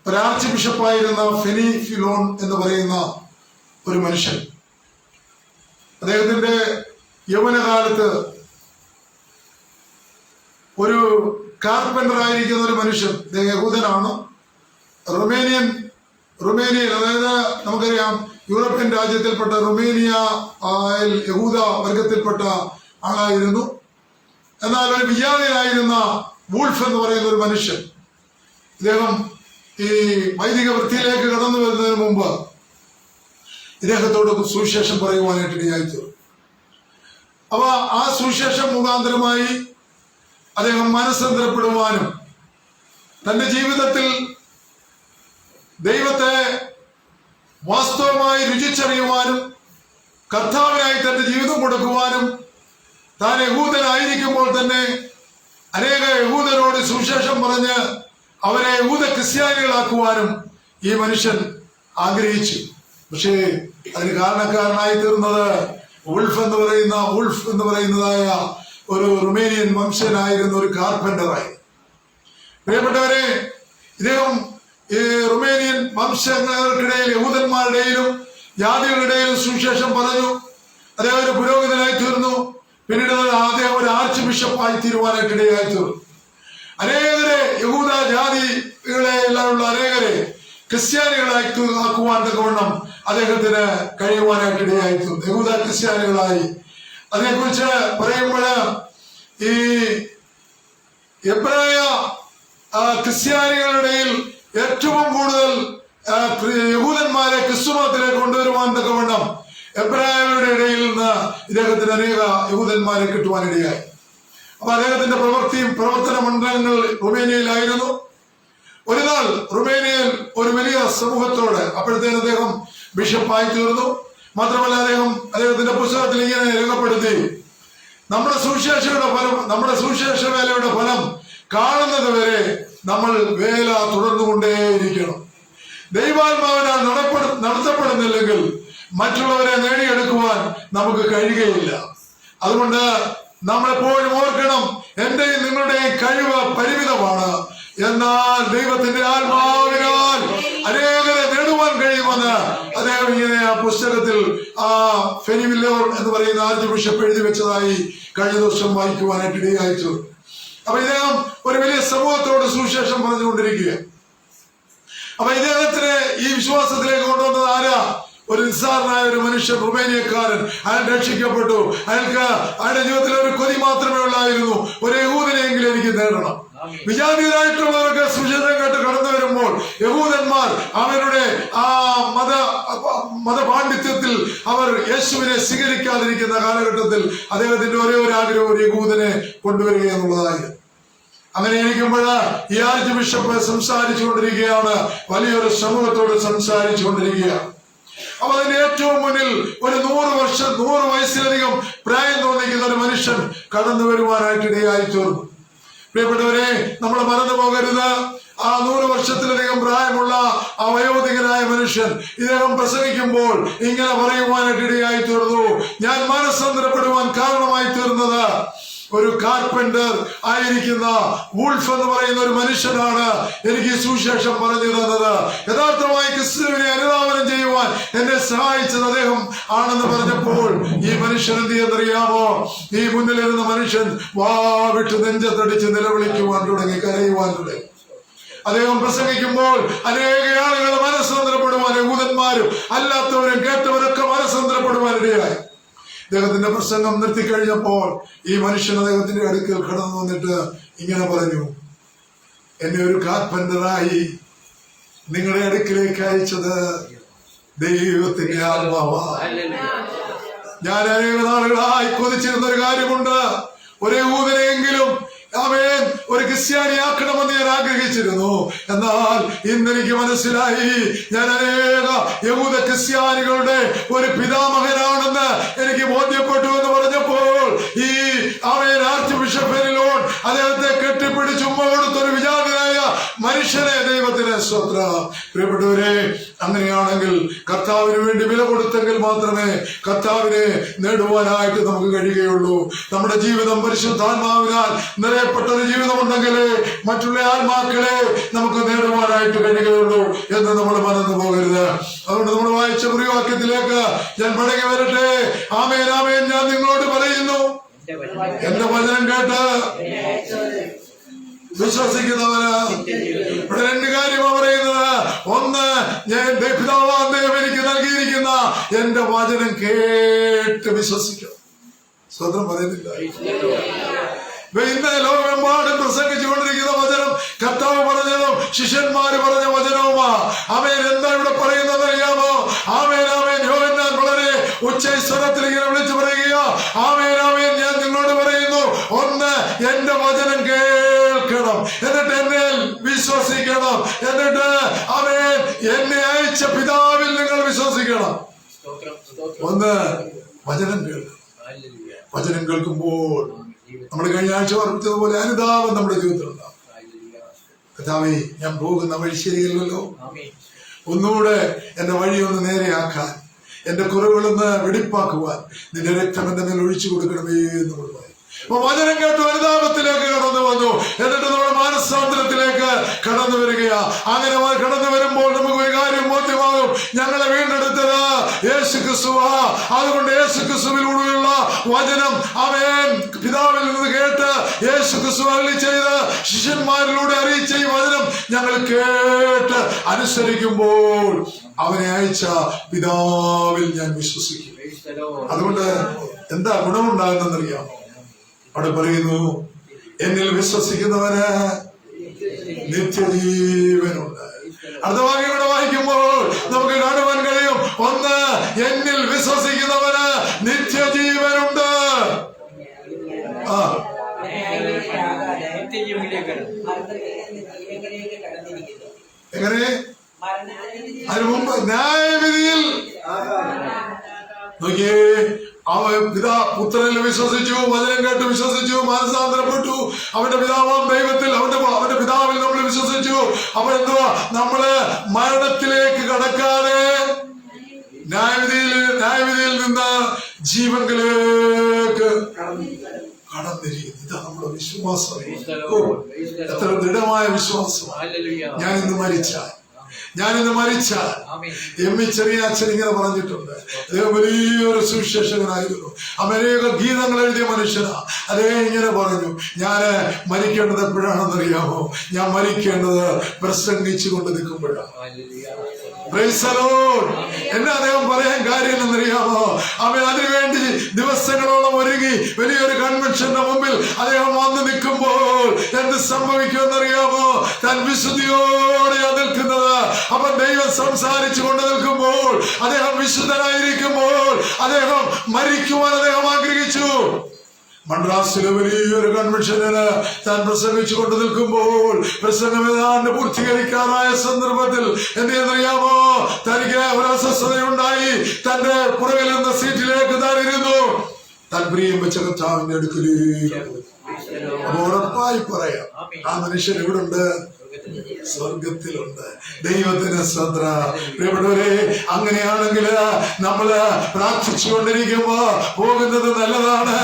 ഒരു ആർച്ച് ബിഷപ്പായിരുന്ന ഫെനി ഫിലോൺ എന്ന് പറയുന്ന ഒരു മനുഷ്യൻ. അദ്ദേഹത്തിന്റെ യൗവനകാലത്ത് ഒരു കാർപ്പന്റർ ആയിരിക്കുന്ന ഒരു മനുഷ്യൻ, യഹൂദനാണ്. റുമേനിയയിൽ, അതായത് നമുക്കറിയാം യൂറോപ്യൻ രാജ്യത്തിൽപ്പെട്ട റുമേനിയ യഹൂദ വർഗത്തിൽപ്പെട്ട ആളായിരുന്നു. എന്നാൽ ഒരു വിജാതനായിരുന്ന വൂൾഫ് എന്ന് പറയുന്ന ഒരു മനുഷ്യൻ, ഇദ്ദേഹം ഈ വൈദിക വൃത്തിയിലേക്ക് കടന്നു വരുന്നതിന് മുമ്പ് ഇദ്ദേഹത്തോട് സുവിശേഷം പറയുവാനായിട്ട് ഇടയായിത്തീർന്നു. അപ്പൊ ആ സുവിശേഷം മുഖാന്തരമായി അദ്ദേഹം മനസ്സന്തരപ്പെടുവാനും തന്റെ ജീവിതത്തിൽ ദൈവത്തെ വാസ്തവമായി രുചിച്ചറിയുവാനും കർത്താവിനായി തന്റെ ജീവിതം കൊടുക്കുവാനും താൻ യഹൂദനായിരിക്കുമ്പോൾ തന്നെ അനേക യഹൂദരോട് സുവിശേഷം പറഞ്ഞ് അവരെ യഹൂദ ക്രിസ്ത്യാനികളാക്കുവാനും ഈ മനുഷ്യൻ ആഗ്രഹിച്ചു. പക്ഷേ അതിന് കാരണക്കാരനായി തീർന്നത് വൂൾഫ് എന്ന് പറയുന്നതായ ഒരു റുമേനിയൻ വംശനായിരുന്ന ഒരു കാർപ്പന്ററായി. പ്രിയപ്പെട്ടവരെ, ഇദ്ദേഹം ഈ റുമേനിയൻ വംശങ്ങൾക്കിടയിൽ യഹൂദന്മാരുടെയിലും ജാതികളുടെയിലും സുവിശേഷം പറഞ്ഞു. അദ്ദേഹം ഒരു പുരോഹിതനായി തീർന്നു. പിന്നീട് അദ്ദേഹം ഒരു ആർച്ച് ബിഷപ്പായി തീരുവാനായിട്ട് ഇടയായി തീർന്നു. അനേകരെ യഹൂദ ജാതികളെ എല്ലാമുള്ള അനേകരെ ക്രിസ്ത്യാനികളായി ആക്കുവാൻ തക്കവണ്ണം അദ്ദേഹത്തിന് കഴിയുവാനായിട്ട് ഇടയായി തീർന്നു. യഹൂദ ക്രിസ്ത്യാനികളായി. അതിനെക്കുറിച്ച് പറയുമ്പോൾ ഈ എബ്രായ ക്രിസ്ത്യാനികളുടെയിൽ ഏറ്റവും കൂടുതൽ യഹൂദന്മാരെ ക്രിസ്തുമതത്തിലേക്ക് കൊണ്ടുവരുവാൻ തക്കവണ്ണം എബ്രായരുടെ ഇടയിൽ നിന്ന് ഇദ്ദേഹത്തിന് അനേക യഹൂദന്മാരെ കിട്ടുവാനിടയായി. അപ്പൊ അദ്ദേഹത്തിന്റെ പ്രവർത്തന മണ്ഡലങ്ങൾ റുമേനിയയിലായിരുന്നു. ഒരു നാൾ റുമേനിയയിൽ ഒരു വലിയ സമൂഹത്തോട് അപ്പോഴത്തേന് അദ്ദേഹം ബിഷപ്പായി തീർന്നു. മാത്രമല്ല അദ്ദേഹത്തിന്റെ പുസ്തകത്തിൽ ഇങ്ങനെ രേഖപ്പെടുത്തി, നമ്മുടെ സുവിശേഷ വേലയുടെ ഫലം കാണുന്നത് വരെ നമ്മൾ വേല തുടർന്നുകൊണ്ടേയിരിക്കണം. ദൈവാത്മാവിനാൽ നടത്തപ്പെടുന്നില്ലെങ്കിൽ മറ്റുള്ളവരെ നേടിയെടുക്കുവാൻ നമുക്ക് കഴിയുകയില്ല. അതുകൊണ്ട് നമ്മളെപ്പോഴും ഓർക്കണം, എന്റെയും നിങ്ങളുടെയും കഴിവ് പരിമിതമാണ്. എന്നാൽ ദൈവത്തിന്റെ ആത്മാവിനാൽ അനേകരെ നേടുവാൻ കഴിയുമെന്ന് അദ്ദേഹം ഇങ്ങനെ ആ പുസ്തകത്തിൽ ഫെനി ഫിലോൺ എന്ന് പറയുന്ന ആർച്ച് ബിഷപ്പ് എഴുതി വെച്ചതായി കഴിഞ്ഞ ദിവസം വായിക്കുവാനായിട്ട് ഇടയായിച്ചു. അപ്പൊ ഇദ്ദേഹം ഒരു വലിയ സമൂഹത്തോട് സുവിശേഷം പറഞ്ഞുകൊണ്ടിരിക്കുക. അപ്പൊ ഇദ്ദേഹത്തിന് ഈ വിശ്വാസത്തിലേക്ക് കൊണ്ടുവന്നത് ആരാ? ഒരു നിസ്സാരനായ ഒരു മനുഷ്യൻ, റുമേനിയക്കാരൻ. അയാൾ രക്ഷിക്കപ്പെട്ടു. അയാളുടെ ജീവിതത്തിൽ ഒരു കൊതി മാത്രമേ ഉള്ളായിരുന്നു, ഒരു യഹൂദനെയെങ്കിലും എനിക്ക് നേടണം. വിജാതീയരായിട്ടുള്ളവർക്ക് സുവിശേഷം കേട്ട് കടന്നു വരുമ്പോൾ യഹൂദന്മാർ അവരുടെ ആ മതപാണ്ഡിത്യത്തിൽ അവർ യേശുവിനെ സ്വീകരിക്കാതിരിക്കുന്ന കാലഘട്ടത്തിൽ അദ്ദേഹത്തിന്റെ ഒരേ ഒരു ആഗ്രഹം ഒരു യഹൂദനെ കൊണ്ടുവരിക എന്നുള്ളതായിരുന്നു. അങ്ങനെ ഇരിക്കുമ്പോൾ ഈ ആർച്ച് ബിഷപ്പ് സംസാരിച്ചുകൊണ്ടിരിക്കുകയാണ്, വലിയൊരു സമൂഹത്തോട് സംസാരിച്ചുകൊണ്ടിരിക്കുകയാണ്. അപ്പൊ അതിന്റെ ഏറ്റവും മുന്നിൽ ഒരു 100 വയസ്സിലധികം പ്രായം തോന്നിക്കുന്ന ഒരു മനുഷ്യൻ കടന്നു വരുവാനായിട്ട് ഇടയായി തീർന്നു. പ്രിയപ്പെട്ടവരെ, നമ്മൾ മറന്നു പോകരുത്, ആ 100 വർഷത്തിലധികം പ്രായമുള്ള ആ വയോധികനായ മനുഷ്യൻ ഇദ്ദേഹം പ്രസംഗിക്കുമ്പോൾ ഇങ്ങനെ പറയുവാനായിട്ട് ഇടയായി തീർന്നു. ഞാൻ മനസ്സന്തരപ്പെടുവാൻ കാരണമായി തീർന്നത് ഒരു കാർപ്പന്റർ ആയിരിക്കുന്ന വൂൾഫ് എന്ന് പറയുന്ന ഒരു മനുഷ്യനാണ് എനിക്ക് ഈ സുവിശേഷം പറഞ്ഞു തന്നത്. യഥാർത്ഥമായി ക്രിസ്തുവിനെ അനുധാവനം ചെയ്യുവാൻ എന്നെ സഹായിച്ചത് അദ്ദേഹം ആണെന്ന് പറഞ്ഞപ്പോൾ ഈ മനുഷ്യൻ എന്ത് ചെയ്യുന്നറിയാമോ? ഈ മുന്നിലിരുന്ന മനുഷ്യൻ വാവിട്ട് നെഞ്ചത്തടിച്ച് നിലവിളിക്കുവാൻ തുടങ്ങി, കരയുവാൻ തുടങ്ങി. അദ്ദേഹം പ്രസംഗിക്കുമ്പോൾ അനേക ആളുകൾ മനസ്സന്തരപ്പെടുവാൻ, യഹൂദന്മാരും അല്ലാത്തവരും കേട്ടവരൊക്കെ മനസ്സന്തരപ്പെടുവാൻ ഇടയായി. അദ്ദേഹത്തിന്റെ പ്രസംഗം നിർത്തിക്കഴിഞ്ഞപ്പോൾ ഈ മനുഷ്യൻ അദ്ദേഹത്തിന്റെ അടുക്കൽ കടന്നു വന്നിട്ട് ഇങ്ങനെ പറഞ്ഞു, എന്നെ ഒരു കാർപ്പന്ററായി നിങ്ങളുടെ അടുക്കിലേക്ക് അയച്ചത് ദൈവത്തിന്റെ ആത്മാവാണ്. ഞാൻ അനേക നാളുകളായി കൊതിച്ചിരുന്ന ഒരു കാര്യമുണ്ട്, ഒരു യഹൂദനെയെങ്കിലും അവൻ ഒരു ക്രിസ്ത്യാനിയാക്കണമെന്ന് ഞാൻ ആഗ്രഹിച്ചിരുന്നു. എന്നാൽ ഇന്നെനിക്ക് മനസ്സിലായി, ഞാൻ അനേക യഹൂദ ക്രിസ്ത്യാനികളുടെ ഒരു പിതാമഹനാണെന്ന് എനിക്ക് ബോധ്യപ്പെട്ടു എന്ന് പറഞ്ഞപ്പോൾ ഈ ആർച്ച് ബിഷപ്പ് ഫെനിലോൺ അദ്ദേഹത്തെ കെട്ടിപ്പിടിച്ച് ഉമ്മ കൊടുത്തൊരു വിജാതനായ മനുഷ്യനെ ദൈവത്തിന് സ്തോത്രം. പ്രിയപ്പെട്ടവരെ, അങ്ങനെയാണെങ്കിൽ കർത്താവിന് വേണ്ടി വില കൊടുത്തെങ്കിൽ മാത്രമേ കർത്താവിനെ നേടുവാനായിട്ട് നമുക്ക് കഴിയുകയുള്ളൂ. നമ്മുടെ ജീവിതം പരിശുദ്ധാത്മാവിനാൽ നിറയപ്പെട്ട ഒരു ജീവിതമുണ്ടെങ്കിൽ മറ്റുള്ള ആത്മാക്കളെ നമുക്ക് നേടുവാനായിട്ട് കഴിയുകയുള്ളൂ. എന്ന് നമ്മൾ മറന്നു പോകരുത്. അതുകൊണ്ട് നമ്മൾ വായിച്ച കുറിവാക്യത്തിലേക്ക് ഞാൻ മടങ്ങി വരട്ടെ. ആമേൻ ആമേൻ. ഞാൻ നിങ്ങളോട് പറയുന്നു, എന്റെ വചനം കേട്ട് വിശ്വസിക്കുന്നവന്. ഇവിടെ രണ്ട് കാര്യമാണ് പറയുന്നത്. ഒന്ന്, ഞാൻ പിതാവാം ദൈവം എനിക്ക് നൽകിയിരിക്കുന്ന എന്റെ വചനം കേട്ട് വിശ്വസിക്കും. സ്വന്തം പറയുന്നില്ല. ഇന്ന് ലോകമെമ്പാടും പ്രസംഗിച്ചു കൊണ്ടിരിക്കുന്ന വചനം കർത്താവ് പറഞ്ഞതും ശിഷ്യന്മാര് പറഞ്ഞ വചനവുമാ. ആമേൻ. എന്താ ഇവിടെ പറയുന്നത് അറിയാമോ? ആമേൻ ആമേൻ. യോഹന്നാൻ വളരെ ഉച്ചസ്വരത്തിൽ ഇങ്ങനെ വിളിച്ചു പറയുക, ആമേൻ ആമേൻ, ഞാൻ നിങ്ങളോട് പറയുന്നു, ഒന്ന്, എന്റെ വചനം കേൾക്കണം, എന്നിട്ട് എന്നെ വിശ്വസിക്കണം, എന്നിട്ട് ആമേൻ എന്നെ അയച്ച പിതാവിൽ നിങ്ങൾ വിശ്വസിക്കണം. ഒന്ന്, വചനം കേൾക്കണം. വചനം കേൾക്കുമ്പോൾ നമ്മൾ കഴിഞ്ഞ ആഴ്ച പറഞ്ഞതുപോലെ അനുതാപം നമ്മുടെ ജീവിതത്തിൽ ഉണ്ടാവും. കർത്താവേ, ഞാൻ പോകുന്ന വഴി ശരിയല്ലല്ലോ, ഒന്നുകൂടെ എന്റെ വഴി ഒന്ന് നേരെയാക്കാൻ, എന്റെ കുറവുകളൊന്ന് വെടിപ്പാക്കുവാൻ നിന്റെ രക്തം എന്റെ മേൽ ഒഴിച്ചു കൊടുക്കണമേ എന്ന് നമ്മൾ പറയും. അപ്പൊ വചനം കേട്ടു അനുതാപത്തിലേക്ക് കടന്നു വന്നു, എന്നിട്ട് നമ്മുടെ മാനസാന്തരത്തിലേക്ക് കടന്നു വരികയാ. അങ്ങനെ കടന്നു വരുമ്പോൾ നമുക്ക് ഒരു കാര്യം ബോധ്യമാകും, ഞങ്ങളെ വീണ്ടെടുത്തത് യേശു ക്രിസ്തുവാ. അതുകൊണ്ട് യേശു ക്രിസ്തുവിലൂടെയുള്ള വചനം അവൻ പിതാവിൽ നിന്ന് കേട്ട് യേശു ക്രിസ്തു അരുളി ചെയ്ത് ശിഷ്യന്മാരിലൂടെ അറിയിച്ച ഈ വചനം ഞങ്ങൾ കേട്ട് അനുസരിക്കുമ്പോൾ അവനെ അയച്ച പിതാവിൽ ഞാൻ വിശ്വസിക്കും. അതുകൊണ്ട് എന്താ ഗുണമുണ്ടാകുന്നറിയാമോ? അവിടെ പറയുന്നു, എന്നിൽ വിശ്വസിക്കുന്നവന് നിത്യജീവനുണ്ട്. അടുത്ത വാക്യം കൂടെ വായിക്കുമ്പോൾ നമുക്ക് കാണുവാൻ കഴിയും, ഒന്ന്, എന്നിൽ വിശ്വസിക്കുന്നവന് നിത്യജീവനുണ്ട്. എങ്ങനെ? അതിനു മുമ്പ് ന്യായവിധിയിൽ നോക്കിയേ, പുത്രനിൽ വിശ്വസിച്ചു, വചനം കേട്ട് വിശ്വസിച്ചു, മാനസാന്തരപ്പെട്ടു, അവന്റെ പിതാവാം ദൈവത്തിൽ, അവന്റെ പിതാവിൽ നമ്മൾ വിശ്വസിച്ചു. അപ്പൊ എന്തുവാ? നമ്മള് മരണത്തിലേക്ക് കടക്കാതെ ന്യായവിധിയിൽ നിന്ന് ജീവനിലേക്ക് കടന്നിരിക്കുന്നു. ഇതാ നമ്മുടെ വിശ്വാസം. എത്ര ദൃഢമായ വിശ്വാസം. ഞാനിന്ന് മരിച്ചാൽ എം ഇ ചെറിയ അച്ഛൻ ഇങ്ങനെ പറഞ്ഞിട്ടുണ്ട്. അദ്ദേഹം വലിയൊരു സുവിശേഷകനായിരുന്നു, അനേക ഗീതങ്ങൾ എഴുതിയ മനുഷ്യനാ. അദ്ദേഹം ഇങ്ങനെ പറഞ്ഞു, ഞാന് മരിക്കേണ്ടത് എപ്പോഴാണെന്നറിയാമോ? ഞാൻ മരിക്കേണ്ടത് പ്രസംഗിച്ചു കൊണ്ട് നിൽക്കുമ്പോഴാണ്. എന്നെ അദ്ദേഹം പറയാൻ കാര്യം എന്നറിയാമോ? അവൻ അതിനുവേണ്ടി ദിവസങ്ങളോളം ഒരുങ്ങി വലിയൊരു കൺവെൻഷന്റെ മുമ്പിൽ അദ്ദേഹം വന്ന് നിൽക്കുമ്പോൾ എന്ത് സംഭവിക്കുമെന്നറിയാമോ? താൻ വിശുദ്ധിയോടെ നിൽക്കുന്നത്. അവൻ ദൈവം സംസാരിച്ചു കൊണ്ട് നിൽക്കുമ്പോൾ, അദ്ദേഹം വിശുദ്ധനായിരിക്കുമ്പോൾ അദ്ദേഹം മരിക്കുവാൻ അദ്ദേഹം ആഗ്രഹിച്ചു. മദ്രാസിലെ വലിയൊരു കൺവെൻഷനില് താൻ പ്രസംഗിച്ചു കൊണ്ട് നിൽക്കുമ്പോൾ പ്രസംഗം ഏതാണ്ട് പൂർത്തീകരിക്കാനായ സന്ദർഭത്തിൽ എന്തെന്നറിയാമോ? തനിക്ക് ഒരു അസ്വസ്ഥതയുണ്ടായി. തന്റെ പുറകിൽ നിന്ന സീറ്റിലേക്ക് താൻ ഇരുന്നു. താൻ പ്രിയം വെച്ച കർത്താവിന്റെ അടുക്കലേക്ക്. അപ്പൊ ഉറപ്പായി പറയാം, ആ മനുഷ്യൻ എവിടുണ്ട്? സ്വർഗത്തിലുണ്ട്. ദൈവത്തിന് സ്തോത്ര. പ്രിയപ്പെട്ടവരെ, അങ്ങനെയാണെങ്കിൽ നമ്മള് പ്രാർത്ഥിച്ചുകൊണ്ടിരിക്കുമ്പോ പോകുന്നത് നല്ലതാണ്.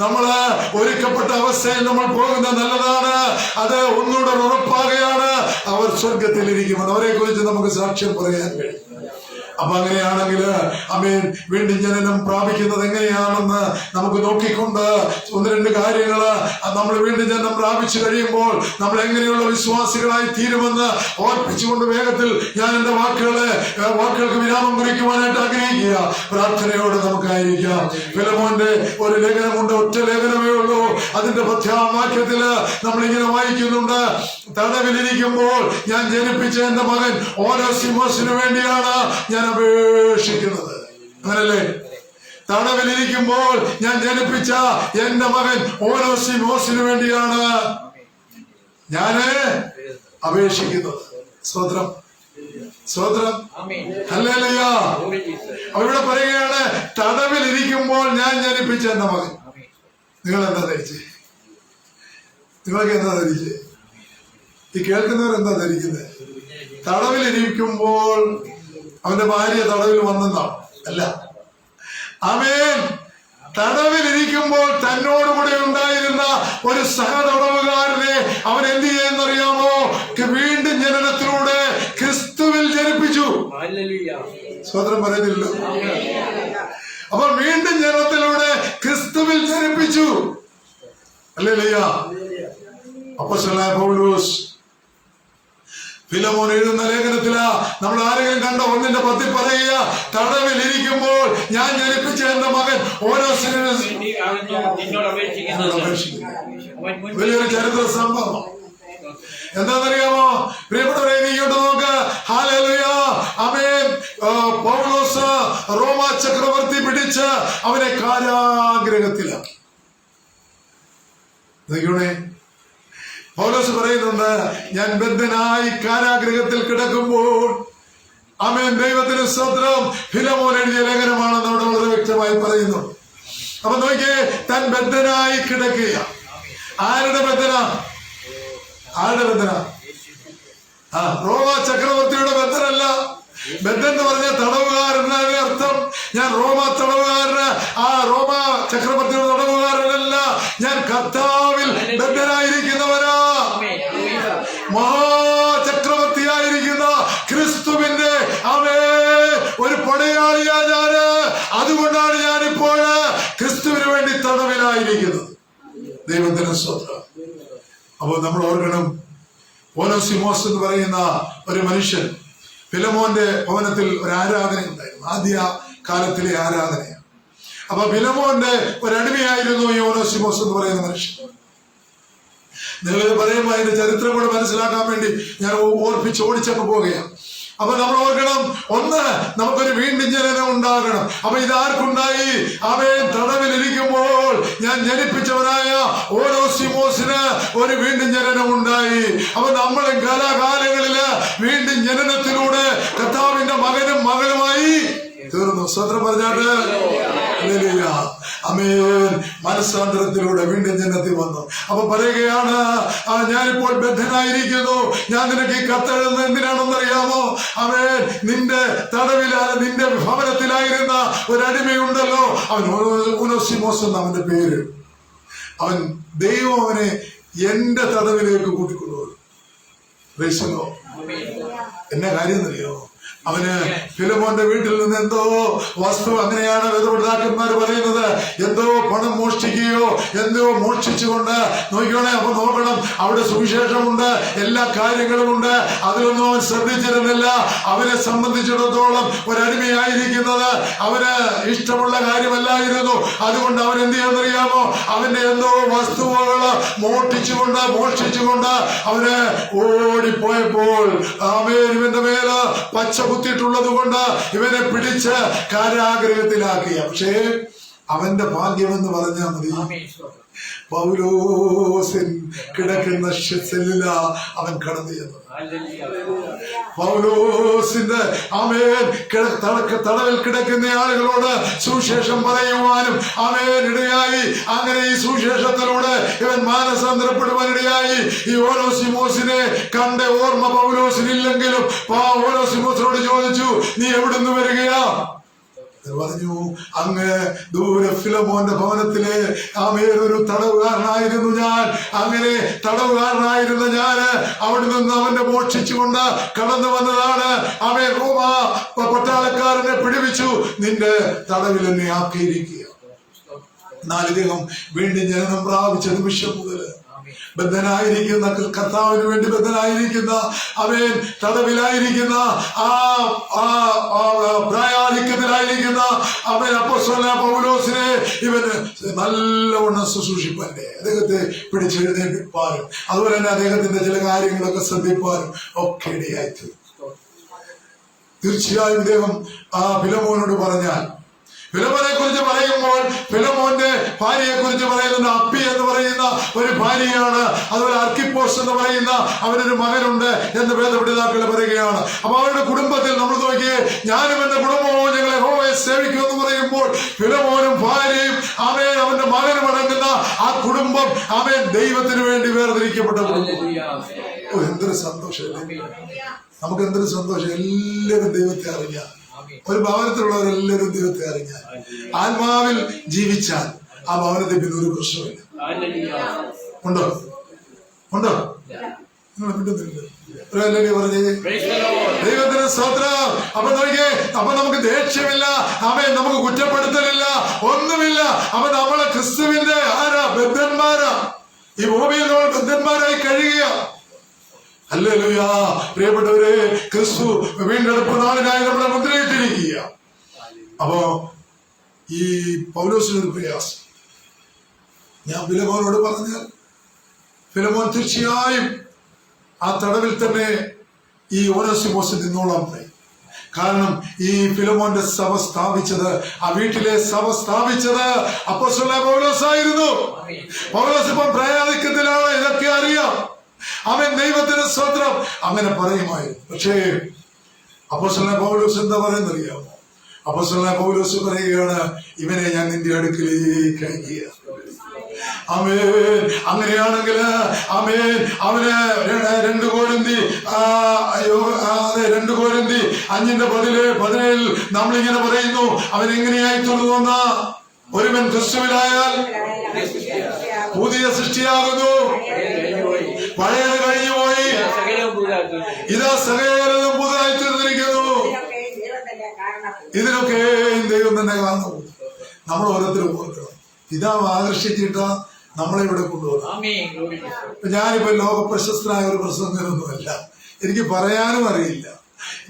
നമ്മള് ഒരുക്കപ്പെട്ട അവസ്ഥയിൽ നമ്മൾ പോകുന്നത് നല്ലതാണ്. അത് ഒന്നുകൂടെ ഉറപ്പാകുകയാണ്, അവർ സ്വർഗത്തിലിരിക്കുമെന്ന്. അവരെ കുറിച്ച് നമുക്ക് സാക്ഷ്യം പറയാൻ കഴിയും. അപ്പൊ അങ്ങനെയാണെങ്കിൽ ആമേൻ, വീണ്ടും ജനനം പ്രാപിക്കുന്നത് എങ്ങനെയാണെന്ന് നമുക്ക് നോക്കിക്കൊണ്ട് ഒന്ന് രണ്ട് കാര്യങ്ങള് നമ്മൾ വീണ്ടും ജനനം പ്രാപിച്ചു കഴിയുമ്പോൾ നമ്മൾ എങ്ങനെയുള്ള വിശ്വാസികളായി തീരുമെന്ന് ഓർപ്പിച്ചുകൊണ്ട് വേഗത്തിൽ ഞാൻ എന്റെ വാക്കുകൾക്ക് വിരാമം കുറിക്കുവാനായിട്ട് ആഗ്രഹിക്കുക. പ്രാർത്ഥനയോടെ നമുക്കായിരിക്കാം. ഫിലമോന്റെ ഒരു ലേഖനമുണ്ട്, ഒറ്റ ലേഖനമേ ഉള്ളൂ. അതിന്റെ 10-ാം വാക്യത്തില് നമ്മളിങ്ങനെ വായിക്കുന്നുണ്ട്, തടവിലിരിക്കുമ്പോൾ ഞാൻ ജനിപ്പിച്ച എന്റെ മകൻ ഓനോസിമോസിനു വേണ്ടിയാണ് ഞാൻ അപേക്ഷിക്കുന്നത്. അങ്ങനല്ലേ? തടവിലിരിക്കുമ്പോൾ ഞാൻ ജനിപ്പിച്ച എന്റെ മകൻ ഓനോസിമോസിനു വേണ്ടിയാണ് ഞാന് അപേക്ഷിക്കുന്നത്. സ്തോത്രം, സ്തോത്രം, ഹല്ലേലൂയ. അവിടെ പറയുകയാണ്, തടവിലിരിക്കുമ്പോൾ ഞാൻ ജനിപ്പിച്ച എന്റെ മകൻ. നിങ്ങൾ എന്താ ധരിച്ചേ? നിങ്ങൾക്ക് എന്താ ധരിച്ചേ? ഈ കേൾക്കുന്നവർ എന്താ ധരിക്കുന്നത്? തടവിലിരിക്കുമ്പോൾ അവന്റെ ഭാര്യ തടവിൽ വന്നെന്നാണ്? അല്ല. ആമേൻ. തടവിലിരിക്കുമ്പോൾ തന്നോടുകൂടെ ഉണ്ടായിരുന്ന ഒരു സഹതടവുകാരനെ അവൻ എന്ത് ചെയ്യുന്നറിയാമോ? വീണ്ടും ജനനത്തിലൂടെ ക്രിസ്തുവിൽ സ്വതന്ത്രം പറയുന്നില്ലല്ലോ. അപ്പൊ വീണ്ടും ജനനത്തിലൂടെ ക്രിസ്തുവിൽ ജനിപ്പിച്ചു. ഹല്ലേലൂയ. അപ്പോസ്തലനായ പൗലോസ് ഫിലമോൻ എഴുതുന്ന ലേഖനത്തില് നമ്മൾ ആരെങ്കിലും കണ്ട 1:10 പറയുക, തടവിൽ ഇരിക്കുമ്പോൾ ഞാൻ ജനിപ്പിച്ച എന്റെ മകൻ ഓരോ വലിയൊരു ചരിത്ര സംഭവം. എന്താണെന്നറിയാമോ പ്രിയപ്പെട്ടവരെ? നീയോട്ട് നോക്ക്. ഹല്ലേലൂയ. ആമേൻ. പൗലോസ് റോമ ചക്രവർത്തി പിടിച്ച് അവനെ കാരാഗ്രഹത്തിലാക്കി. പൗലോസ് പറയുന്നുണ്ട്, ഞാൻ ബദ്ധനായി കാരാഗ്രഹത്തിൽ കിടക്കുമ്പോൾ, ആമേൻ, ദൈവത്തിന് സ്തോത്രം, ഫിലമോൻ എഴുതിയ ലേഖനമാണെന്ന് അവിടെ വളരെ വ്യക്തമായി പറയുന്നു. അപ്പൊ നോക്കിയേ, താൻ ബദ്ധനായി കിടക്കുക. ആരുടെ ബദ്ധന? ആരുടെ ബദ്ധന? റോമ ചക്രവർത്തിയുടെ ബദ്ധനല്ല. ബദ്ധൻ എന്ന് പറഞ്ഞ തടവുകാരനാണ് അർത്ഥം. ഞാൻ റോമ തടവുകാരന്, ആ റോമ ചക്രവർത്തിയുടെ തടവുകാരനല്ല, ഞാൻ കർത്താവിൽ ബദ്ധനായിരിക്കുന്നവനാ. മഹാചക്രവർത്തിയായിരിക്കുന്ന ക്രിസ്തുവിന്റെ ഒരു പടയാളിയാ ഞാന്. അതുകൊണ്ടാണ് ഞാനിപ്പോൾ ക്രിസ്തുവിന് വേണ്ടി തടവിലായിരിക്കുന്നത്. ദൈവത്തിന് സ്തോത്രം. അപ്പോൾ നമ്മൾ ഓർക്കണം, ഓനോസിമോസ് എന്ന് പറയുന്ന ഒരു മനുഷ്യൻ, ഫിലമോന്റെ ഭവനത്തിൽ ഒരു ആരാധന ഉണ്ടായിരുന്നു. ആദ്യ കാലത്തിലെ ആരാധനയാണ്. അപ്പൊ ഫിലമോന്റെ ഒരടിമയായിരുന്നു ഈ ഓനോസിമോസ് എന്ന് പറയുന്ന മനുഷ്യൻ. നിങ്ങളിത് പറയുമ്പോൾ അതിന്റെ ചരിത്രം കൂടെ മനസ്സിലാക്കാൻ വേണ്ടി ഞാൻ ഓർപ്പിച്ച് ഓടിച്ചങ്ങ് പോവുകയാണ്. അപ്പൊ നമ്മൾ ഓർക്കണം, ഒന്ന്, നമുക്കൊരു വീണ്ടും ജനനം ഉണ്ടാകണം. അപ്പൊ ഇതാർക്കുണ്ടായി? അവൻ തടവിലിരിക്കുമ്പോൾ ഞാൻ ജനിപ്പിച്ചവനായ ഓനോസിമോസിന് ഒരു വീണ്ടും ജനനം ഉണ്ടായി. അപ്പൊ നമ്മൾ കാലാകാലങ്ങളില് വീണ്ടും ജനനത്തിലൂടെ കർത്താവിന്റെ മകനും മകളുമായി തീർന്നു. സ്വതന്ത്രം പറഞ്ഞാട്ട് ആമേൻ. മനസ്സാന്തരത്തിലൂടെ വീണ്ടും ജനനത്തിൽ വന്നു. അപ്പൊ പറയുകയാണ്, ഞാനിപ്പോൾ ബദ്ധനായിരിക്കുന്നു. ഞാൻ നിനക്ക് ഈ കത്തെഴുതുന്നത് എന്തിനാണെന്നറിയാമോ? ആമേൻ. നിന്റെ നിന്റെ ഭവനത്തിലായിരുന്ന ഒരു അടിമയുണ്ടല്ലോ, അവൻ ഓനോസിമോസ് എന്ന അവന്റെ പേര്. അവൻ ദൈവം അവനെ എന്റെ തടവിലേക്ക് കൂട്ടിക്കൊണ്ടുപോകും. എന്നെ കാര്യം എന്നറിയോ? അവന് ഫിലമോന്റെ വീട്ടിൽ നിന്ന് എന്തോ വസ്തു, അങ്ങനെയാണ് വേദപണ്ഡിതന്മാർ പറയുന്നത്, എന്തോ പണം മോഷ്ടിക്കുകയോ എന്തോ മോഷ്ടിച്ചുകൊണ്ട് നോക്കിക്കോണേ. അപ്പൊ നോക്കണം, അവിടെ സുവിശേഷമുണ്ട്, എല്ലാ കാര്യങ്ങളുമുണ്ട്. അതിലൊന്നും അവൻ ശ്രദ്ധിച്ചിരുന്നില്ല. അവനെ സംബന്ധിച്ചിടത്തോളം ഒരടിമയായിരിക്കുന്നത് അവന് ഇഷ്ടമുള്ള കാര്യമല്ലായിരുന്നു. അതുകൊണ്ട് അവൻ എന്ത് ചെയ്യുന്നറിയാമോ? അവന്റെ എന്തോ വസ്തുവകള് മോഷ്ടിച്ചുകൊണ്ട് അവന് ഓടിപ്പോയപ്പോൾ ഇവന്റെ മേല് പച്ച കുത്തിയിട്ടുള്ളത് കൊണ്ട് ഇവനെ പിടിച്ച് കാരാഗ്രഹത്തിലാക്കിയ. പക്ഷേ അവന്റെ ഭാഗ്യം എന്ന് പറഞ്ഞാൽ മതി, പൗലോസിൻ കിടക്കുന്ന സെല്ലില അവൻ കടന്നു ചെന്നത്. പൗലോസിന്റെ തടവിൽ കിടക്കുന്ന ആളുകളോട് സുവിശേഷം പറയുവാനും ഇടയായി. അങ്ങനെ ഈ സുവിശേഷത്തിലൂടെ ഇവൻ മാനസാന്തരപ്പെടുവാനിടയായി. ഈ ഓനോസിമോസിനെ കണ്ട ഓർമ്മ പൗലോസിനില്ലെങ്കിലും ഓനോസിമോസിനോട് ചോദിച്ചു, നീ എവിടുന്ന് വരികയാ? പറഞ്ഞു, അങ്ങ് ദൂരെ ഫിലമോന്റെ ഭവനത്തിലെ ഒരു തടവുകാരനായിരുന്നു ഞാൻ. അങ്ങനെ തടവുകാരനായിരുന്ന ഞാന് അവിടെ നിന്ന് അവന്റെ മോഷ്ടിച്ചുകൊണ്ട് കടന്നു വന്നതാണ്. അവൻ റോമ പട്ടാളക്കാരനെ പിടിപ്പിച്ചു, നിന്റെ തടവിൽ എന്നെ ആക്കിയിരിക്കുക. എന്നാൽ ഇദ്ദേഹം വീണ്ടും ജനനം പ്രാപിച്ച നിമിഷം മുതൽ ബദ്ധനായിരിക്കുന്ന, കർത്താവിന് വേണ്ടി ബദ്ധനായിരിക്കുന്ന, അവൻ തടവിലായിരിക്കുന്ന, പ്രായാധിക്യത്തിലായിരിക്കുന്ന അവൻ അപ്പോസ്തലനായ പൗലോസിനെ ഇവന് നല്ലവണ്ണം ശുശ്രൂഷിപ്പാനെ, അദ്ദേഹത്തെ പിടിച്ചെഴുന്നേൽപ്പിപ്പാനും അതുപോലെ തന്നെ അദ്ദേഹത്തിന്റെ ചില കാര്യങ്ങളൊക്കെ ശ്രദ്ധിപ്പാനും ഒക്കെ ഇടയായി. തീർച്ചയായും ഇദ്ദേഹം ഫിലമോനോട് പറഞ്ഞാൽ, ഫിലമോനെ കുറിച്ച് പറയുമ്പോൾ ഫിലമോന്റെ ഭാര്യയെ കുറിച്ച് പറയുന്നത് അപ്പി എന്ന് പറയുന്ന ഒരു ഭാര്യയാണ്. അതുപോലെ അർക്കിപ്പോസ് എന്ന് പറയുന്ന അവനൊരു മകനുണ്ട് എന്ന് വേദപണ്ഡിതന്മാർ പറയുകയാണ്. അപ്പൊ അവരുടെ കുടുംബത്തിൽ നമ്മൾ നോക്കിയേ, ഞാനും എന്റെ കുടുംബവും ഞങ്ങളെ യഹോവയെ സേവിക്കും എന്ന് പറയുമ്പോൾ ഫിലമോനും ഭാര്യയും അവന്റെ മകനും അടങ്ങുന്ന ആ കുടുംബം ദൈവത്തിന് വേണ്ടി വേർതിരിക്കപ്പെട്ട കുടുംബം. എന്തൊരു സന്തോഷം! നമുക്ക് എന്തൊരു സന്തോഷം! എല്ലാവരും ദൈവത്തെ അറിഞ്ഞാൽ, ഒരു ഭവനത്തിലുള്ളവരെല്ലാവരും ദൈവത്തെ അറിഞ്ഞാൽ, ആത്മാവിൽ ജീവിച്ചാൽ ആ ഭവനത്തിൽ പിന്നെ ഒരു പ്രശ്നമില്ല. ഉണ്ടോ? നിങ്ങൾ കിട്ടുന്നില്ല. പറഞ്ഞേ ദൈവത്തിന് സ്തോത്രം. അപ്പൊ നോക്കിയേ, അപ്പൊ നമുക്ക് ദേഷ്യമില്ല, ആമേൻ, നമുക്ക് കുറ്റപ്പെടുത്തലില്ല, ഒന്നുമില്ല. അപ്പൊ നമ്മളെ ക്രിസ്തുവിന്റെ ആരാ? ബദ്ധന്മാരാ. ഈ ഭൂമിയിൽ നമ്മൾ ബദ്ധന്മാരായി കഴിയുക. ഹല്ലേലൂയ. പ്രിയപ്പെട്ടവരെ, ക്രിസ്തു വീണ്ടെടുപ്പ് നാളിനായി നമ്മളെ മുദ്രയിട്ടിരിക്കുക. അപ്പോ ഈ പൗലോസിനൊരു പ്രയാസം. ഞാൻ ഫിലമോനോട് പറഞ്ഞാൽ ഫിലമോൻ തീർച്ചയായും ആ തടവിൽ തന്നെ ഈ ഓനേസിമോസ് നിന്നോളാം. കാരണം ഈ ഫിലമോന്റെ സഭ സ്ഥാപിച്ചത്, ആ വീട്ടിലെ സഭ സ്ഥാപിച്ചത് അപ്പോസ്തലനായ പൗലോസായിരുന്നു. പൗലോസ് ഇപ്പം പ്രയാദിക്കത്തിലാണ്, ഇതൊക്കെ അറിയാം. അവൻ ദൈവത്തിന് സ്തോത്രം അങ്ങനെ പറയുമായിരുന്നു. പക്ഷേ അപ്പോസ്തലനായ പൗലോസ് എന്താ പറയുന്നറിയാമോ? അപ്പോസ്തലനായ പൗലോസ് പറയുകയാണ്, ഇവനെ ഞാൻ നിന്റെ അടുക്കലേക്ക് അയക്കുക. ആമേൻ. അങ്ങനെയാണെങ്കിൽ ആമേൻ, അവന് 2 കൊരിന്തി 5:17 നമ്മളിങ്ങനെ പറയുന്നു, അവൻ എങ്ങനെയായി തീർന്നുവെന്ന ഒരുവൻ ക്രിസ്തുവിലായാൽ പുതിയ സൃഷ്ടിയാകുന്നു, പഴയത് കഴിഞ്ഞുപോയി, ഇതാ സകലതും പുതുതായി തീർന്നിരിക്കുന്നു. ഇതിനൊക്കെ ദൈവം തന്നെ കാണുന്നു. നമ്മൾ ഓരോരുത്തരും ഓർക്കണം, ഇതാ ആകർഷിച്ചിട്ട നമ്മളെ ഇവിടെ കൊണ്ടുപോകും. ഞാനിപ്പോ ലോക പ്രശസ്തനായ ഒരു പ്രസംഗനൊന്നുമല്ല, എനിക്ക് പറയാനും അറിയില്ല.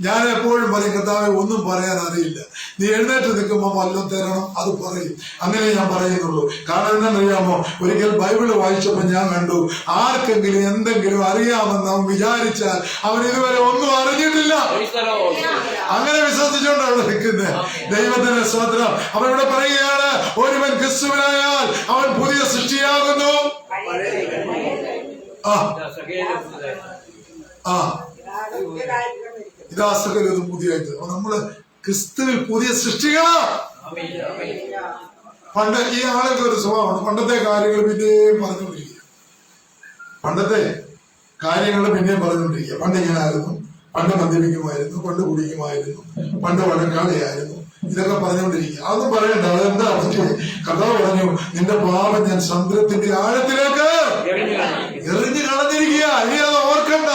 ഞാൻ എപ്പോഴും പറയും, കർത്താവേ ഒന്നും പറയാൻ അറിയില്ല, നീ എഴുന്നേറ്റ് നിൽക്കുമ്പോൾ വല്ലതും തരണം, അത് പറയും. അങ്ങനെ ഞാൻ പറയുന്നുള്ളൂ. കാരണം എന്താണെന്നറിയാമോ? ഒരിക്കൽ ബൈബിള് വായിച്ചപ്പോൾ ഞാൻ കണ്ടു, ആർക്കെങ്കിലും എന്തെങ്കിലും അറിയാമെന്ന് അവൻ വിചാരിച്ചാൽ അവൻ ഇതുവരെ ഒന്നും അറിഞ്ഞിട്ടില്ല. അങ്ങനെ വിശ്വസിച്ചുകൊണ്ട് അവിടെ നിൽക്കുന്നത്. ദൈവത്തിന്റെ സ്തോത്രം. അവൻ ഇവിടെ പറയുകയാണ്, ഒരുവൻ ക്രിസ്തുവിനായാൽ അവൻ പുതിയ സൃഷ്ടിയാകുന്നു. ഇതാ സകലതും പുതിയായിട്ട്. നമ്മള് ക്രിസ്തുവിൽ പുതിയ സൃഷ്ടികളാ. പണ്ട് ഈ ആളുകൾക്ക് ഒരു സ്വഭാവമാണ്, പണ്ടത്തെ കാര്യങ്ങൾ പിന്നെയും പറഞ്ഞുകൊണ്ടിരിക്കുക. പണ്ട് ഇങ്ങനായിരുന്നു, പണ്ട് മദ്യപിക്കുമായിരുന്നു, പണ്ട് കുടിക്കുമായിരുന്നു, പണ്ട് വഴക്കാളിയായിരുന്നു, ഇതൊക്കെ പറഞ്ഞുകൊണ്ടിരിക്കുക. അതൊന്നും പറയണ്ട. അതെന്താ പറ്റിയത്? കർത്താവ് പറഞ്ഞു, നിന്റെ പാപം ഞാൻ സമുദ്രത്തിന്റെ ആഴത്തിലേക്ക് എറിഞ്ഞു കളഞ്ഞിരിക്കുക. ഇനി അത് ഓർക്കണ്ട.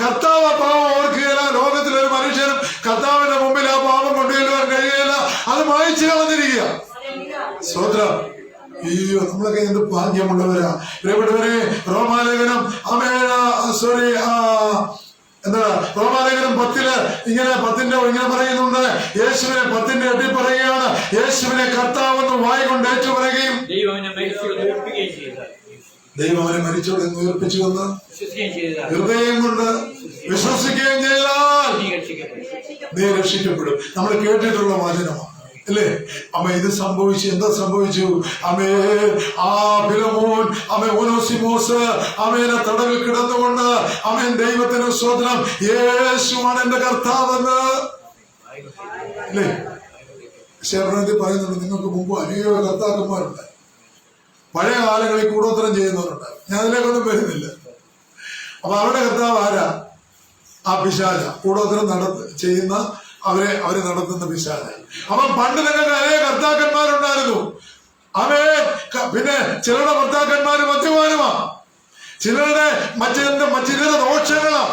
കർത്താവ് ആ പാപം ഓർക്കുകയില്ല. ലോകത്തിലൊരു മനുഷ്യനും കർത്താവിന്റെ മുമ്പിൽ ആ പാപം കൊണ്ടുവരുവാൻ കഴിയുകയില്ല. അത് മായ്ച്ചു കളഞ്ഞിരിക്കുക. സ്തോത്രം. അയ്യോ, നമ്മളൊക്കെ എന്ത് ഭാഗ്യമുള്ളവരാ. പ്രിയപ്പെട്ടവരെ, റോമാലേഖനം റോമാലേഖനം 10 ഇങ്ങനെ പറയുന്നുണ്ട്. യേശുവിനെ 10:8 പറയുകയാണ്, യേശുവിനെ കർത്താവെന്ന് വായ കൊണ്ട് ഏറ്റു പറയുകയും ദൈവം അവനെ മരിച്ചോടെന്ന് ഉയർപ്പിച്ചുവെന്ന് ഹൃദയം കൊണ്ട് വിശ്വസിക്കുകയും ചെയ്താൽ നീ രക്ഷിക്കപ്പെടും. നമ്മൾ കേട്ടിട്ടുള്ള വചനമാണ് അല്ലേ? അമ്മ ഇത് സംഭവിച്ചു. എന്താ സംഭവിച്ചു? അമ്മേ, ആ ഫിലമോൻ ഓനേസിമോസ് അമ്മേനെ തടവിൽ കിടന്നുകൊണ്ട് അമ്മേൻ ദൈവത്തിന് സ്തോത്രം, യേശുവാണ് എന്റെ കർത്താവെന്ന് അല്ലേ? ശേഖരത്തിൽ പറയുന്നുണ്ട്, നിങ്ങൾക്ക് മുമ്പ് അനേക കർത്താക്കന്മാരുണ്ട്. പഴയ കാലങ്ങളിൽ കൂടോത്രം ചെയ്യുന്നവരുണ്ട്. ഞാൻ അതിലേക്കൊന്നും വരുന്നില്ല. അപ്പൊ അവരുടെ കർത്താവ് ആരാ? ആ പിശാച. കൂടോത്രം ചെയ്യുന്ന അവരെ നടത്തുന്ന പിശാച. അപ്പം പണ്ട് നിങ്ങൾക്ക് അനേക കർത്താക്കന്മാരുണ്ടായിരുന്നു. പിന്നെ ചിലരുടെ ഭർത്താക്കന്മാര് മദ്യപാനുമാ, ചിലരുടെ മറ്റിതര ദോഷങ്ങളാ.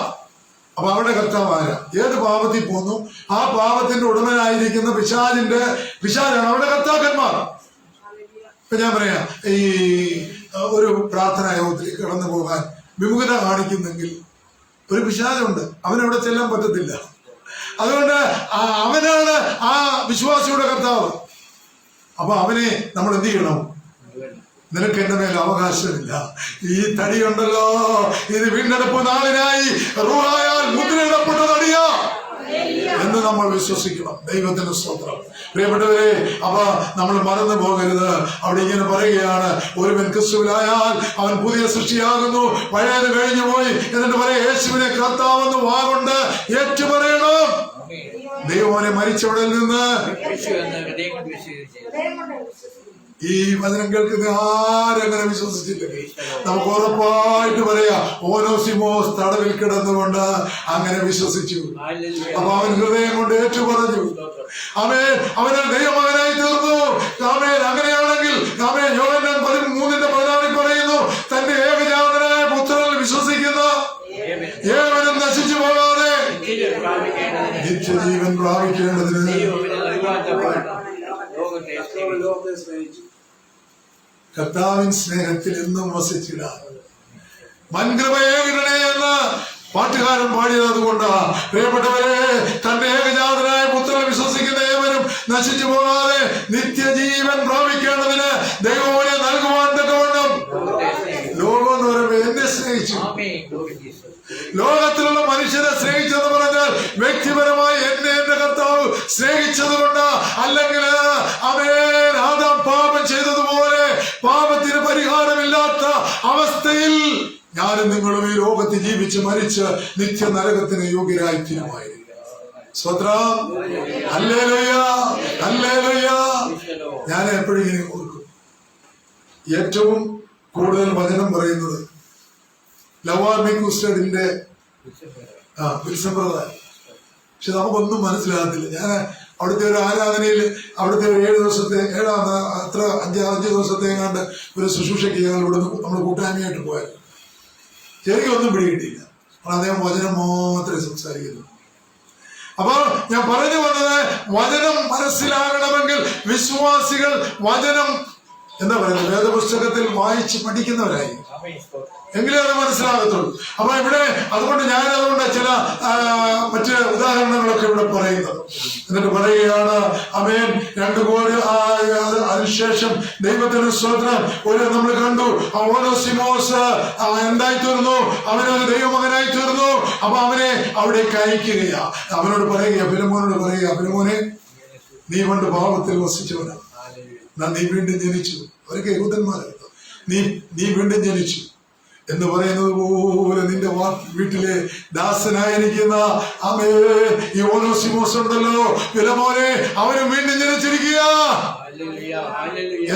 അപ്പൊ അവരുടെ കർത്താവ് ആരാ? ഏത് പാപത്തിൽ പോന്നു ആ പാപത്തിന്റെ ഉടമനായിരിക്കുന്ന പിശാചാണ് അവരുടെ കർത്താക്കന്മാർ. ഇപ്പൊ ഞാൻ പറയാം, ഈ ഒരു പ്രാർത്ഥനാ യോഗത്തിലേക്ക് കടന്നു പോകാൻ വിമുഖത കാണിക്കുന്നെങ്കിൽ ഒരു പിശാചുണ്ട്, അവനവിടെ ചെല്ലാൻ പറ്റത്തില്ല. അതുകൊണ്ട് അവനാണ് ആ വിശ്വാസിയുടെ കർത്താവ്. അപ്പൊ അവനെ നമ്മൾ എന്ത് ചെയ്യണം? നിനക്ക് എന്റെ മേൽ അവകാശമില്ല. ഈ തടിയുണ്ടല്ലോ, ഇത് വീണ്ടെടുപ്പ് നാളിനായി റൂഹായാൽ മുദ്രയിടപ്പെട്ട തടിയാ എന്ന് നമ്മൾ വിശ്വസിക്കണം. ദൈവത്തിന്റെ സ്തോത്രം. പ്രിയപ്പെട്ടവരെ, അപ്പൊ നമ്മൾ മറന്നു പോകരുത്. അവിടെ ഇങ്ങനെ പറയുകയാണ്, ഒരുവൻ ക്രിസ്തുവിലായാൽ അവൻ പുതിയ സൃഷ്ടിയാകുന്നു, പഴയത് കഴിഞ്ഞു പോയി. എന്നിട്ട് പറയാം, യേശുവിനെ കർത്താവെന്ന് വാഗൊണ്ട് ഏറ്റു പറയണം. ദൈവനെ മരിച്ചവരിൽ നിന്ന് ഈ വചനം കേൾക്കുന്ന ആരങ്ങനെ വിശ്വസിച്ചില്ലെങ്കിൽ നമുക്ക് ഉറപ്പായിട്ട് പറയാം, ഓനേസിമോസ് തടവിൽ കിടന്നുകൊണ്ട് അങ്ങനെ വിശ്വസിച്ചു. അപ്പൊ അവൻ ഹൃദയം കൊണ്ട് ഏറ്റു പറഞ്ഞു. അവന് ദൈവമകനായി തീർന്നു. അങ്ങനെയാണെങ്കിൽ യോഹന്നാൻ 13:14 പറയുന്നു, തന്റെ ഏകജാതനായ പുത്രനിൽ വിശ്വസിക്കുന്ന ഏവനും നശിച്ചു പോകാതെ നിത്യജീവൻ പ്രാപിക്കേണ്ടതിന് കർത്താവിൻ സ്നേഹത്തിൽ എന്നും വസിച്ചിടാൻ വൻകൃപയേകണേ എന്ന് പാട്ടുകാരൻ പാടിയത് അതുകൊണ്ട് പ്രിയപ്പെട്ടവരെ, തന്റെ ഏകജാതനായ പുത്രനെ വിശ്വസിക്കുന്ന ഏവരും നശിച്ചു പോകാതെ നിത്യജീവൻ പ്രാപിക്കേണ്ടതിന് ദൈവനെ നൽകുവാൻ തക്കവണ്ണം ലോകം എന്ന് പറയുമ്പോൾ എന്നെ സ്നേഹിച്ചു. ലോകത്തിലുള്ള മനുഷ്യരെ സ്നേഹിച്ചെന്ന് പറഞ്ഞാൽ വ്യക്തിപരമായി എന്നെ എന്റെ കർത്താവ് സ്നേഹിച്ചത് കൊണ്ട്, അല്ലെങ്കിൽ അവൻ ആദാം പാപം ചെയ്തതുപോലെ പാപത്തിന് പരിഹാരമില്ലാത്ത അവസ്ഥയിൽ ഞാനും നിങ്ങളും ഈ ലോകത്ത് ജീവിച്ച് മരിച്ച് നിത്യ നരകത്തിന് യോഗ്യരായി തീരുമായിരുന്നു. സ്വത്രം ഹല്ലേലൂയ, ഹല്ലേലൂയ. ഞാൻ എപ്പോഴും ഇങ്ങനെ ഓർക്കും, ഏറ്റവും കൂടുതൽ വചനം പറയുന്നത് ലവാർമിക്കുസ്റ്റഡിന്റെ സമ്പ്രദായം. പക്ഷെ നമുക്കൊന്നും മനസ്സിലാകത്തില്ല. ഞാൻ അവിടുത്തെ ഒരു ആരാധനയിൽ, അവിടുത്തെ ഒരു 7 ദിവസത്തെ 5 ദിവസത്തെ എങ്ങാണ്ട് ഒരു ശുശ്രൂഷയ്ക്ക് ഞങ്ങൾ ഇവിടെ നമ്മൾ കൂട്ടായ്മയായിട്ട് പോയായിരുന്നു. ശരിക്കൊന്നും പിടികിട്ടിയില്ല. അദ്ദേഹം വചനം മാത്രമേ സംസാരിക്കുന്നു. അപ്പോൾ ഞാൻ പറഞ്ഞു വന്നത്, വചനം മനസ്സിലാകണമെങ്കിൽ വിശ്വാസികൾ വചനം എന്താ പറയുന്നത്, വേദപുസ്തകത്തിൽ വായിച്ച് പഠിക്കുന്നവരായി, എങ്കിലേ അത് മനസ്സിലാകത്തുള്ളൂ. അപ്പൊ ഇവിടെ അതുകൊണ്ട് ഞാനതുകൊണ്ട് ചില മറ്റ് ഉദാഹരണങ്ങളൊക്കെ ഇവിടെ പറയുന്നത്. എന്നിട്ട് പറയുകയാണ്, ആമേൻ, 2 കോടി അതിനുശേഷം ദൈവത്തിന് സ്തോത്രം. നമ്മൾ കണ്ടു ഓനോസിമോസ് എന്തായി തീർന്നു, അവനൊരു ദൈവമകനായി തീർന്നു. അപ്പൊ അവനെ അവിടേക്ക് അയക്കുകയാ. അവനോട് പറയുക, ഫിലിമോനോട് പറയുക, ഫിലിമോനെ, നീ പണ്ട് പാപത്തിൽ വസിച്ചവനാ, നീ വീണ്ടും ജനിച്ചു. അവരൊക്കെ യഹൂദന്മാരായിരുന്നു. നീ വീണ്ടും ജനിച്ചു എന്ന് പറയുന്നത് പോലെ നിന്റെ വീട്ടിലെ ദാസനായിരിക്കുന്ന ഈ ഓനോസിമോസ് ഉണ്ടല്ലോ, ഫിലിമോനെ, അവനും വീണ്ടും ജനിച്ചിരിക്കുക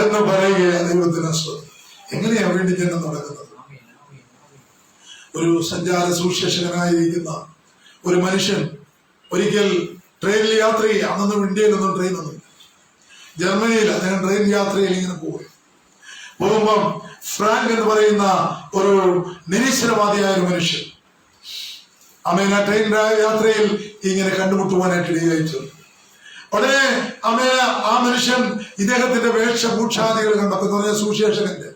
എന്ന് പറയുക. ദൈവത്തിന് സ്തോത്രം. എങ്ങനെയാ വീണ്ടും ജനം നടക്കുന്നത്? ഒരു സഞ്ചാര സുവിശേഷകനായിരിക്കുന്ന ഒരു മനുഷ്യൻ ഒരിക്കൽ ട്രെയിനിൽ യാത്ര ചെയ്യുക. അന്നൊന്നും ഇന്ത്യയിലൊന്നും ട്രെയിനൊന്നും, ജർമ്മനിയിൽ അദ്ദേഹം ട്രെയിൻ യാത്രയിൽ ഇങ്ങനെ പോകുമ്പം ഫ്രാങ്ക് എന്ന് പറയുന്ന ഒരു നിരീശ്വരവാദിയായ ഒരു മനുഷ്യൻ അമേന ട്രെയിൻ യാത്രയിൽ ഇങ്ങനെ കണ്ടുമുട്ടുവാനായിട്ട് ഇടയായിച്ചു. ഉടനെ അമേന ആ മനുഷ്യൻ ഇദ്ദേഹത്തിന്റെ വേഷഭൂഷാദികൾ കണ്ടപ്പോൾ, എന്ന് പറഞ്ഞാൽ സുവിശേഷകന്റെ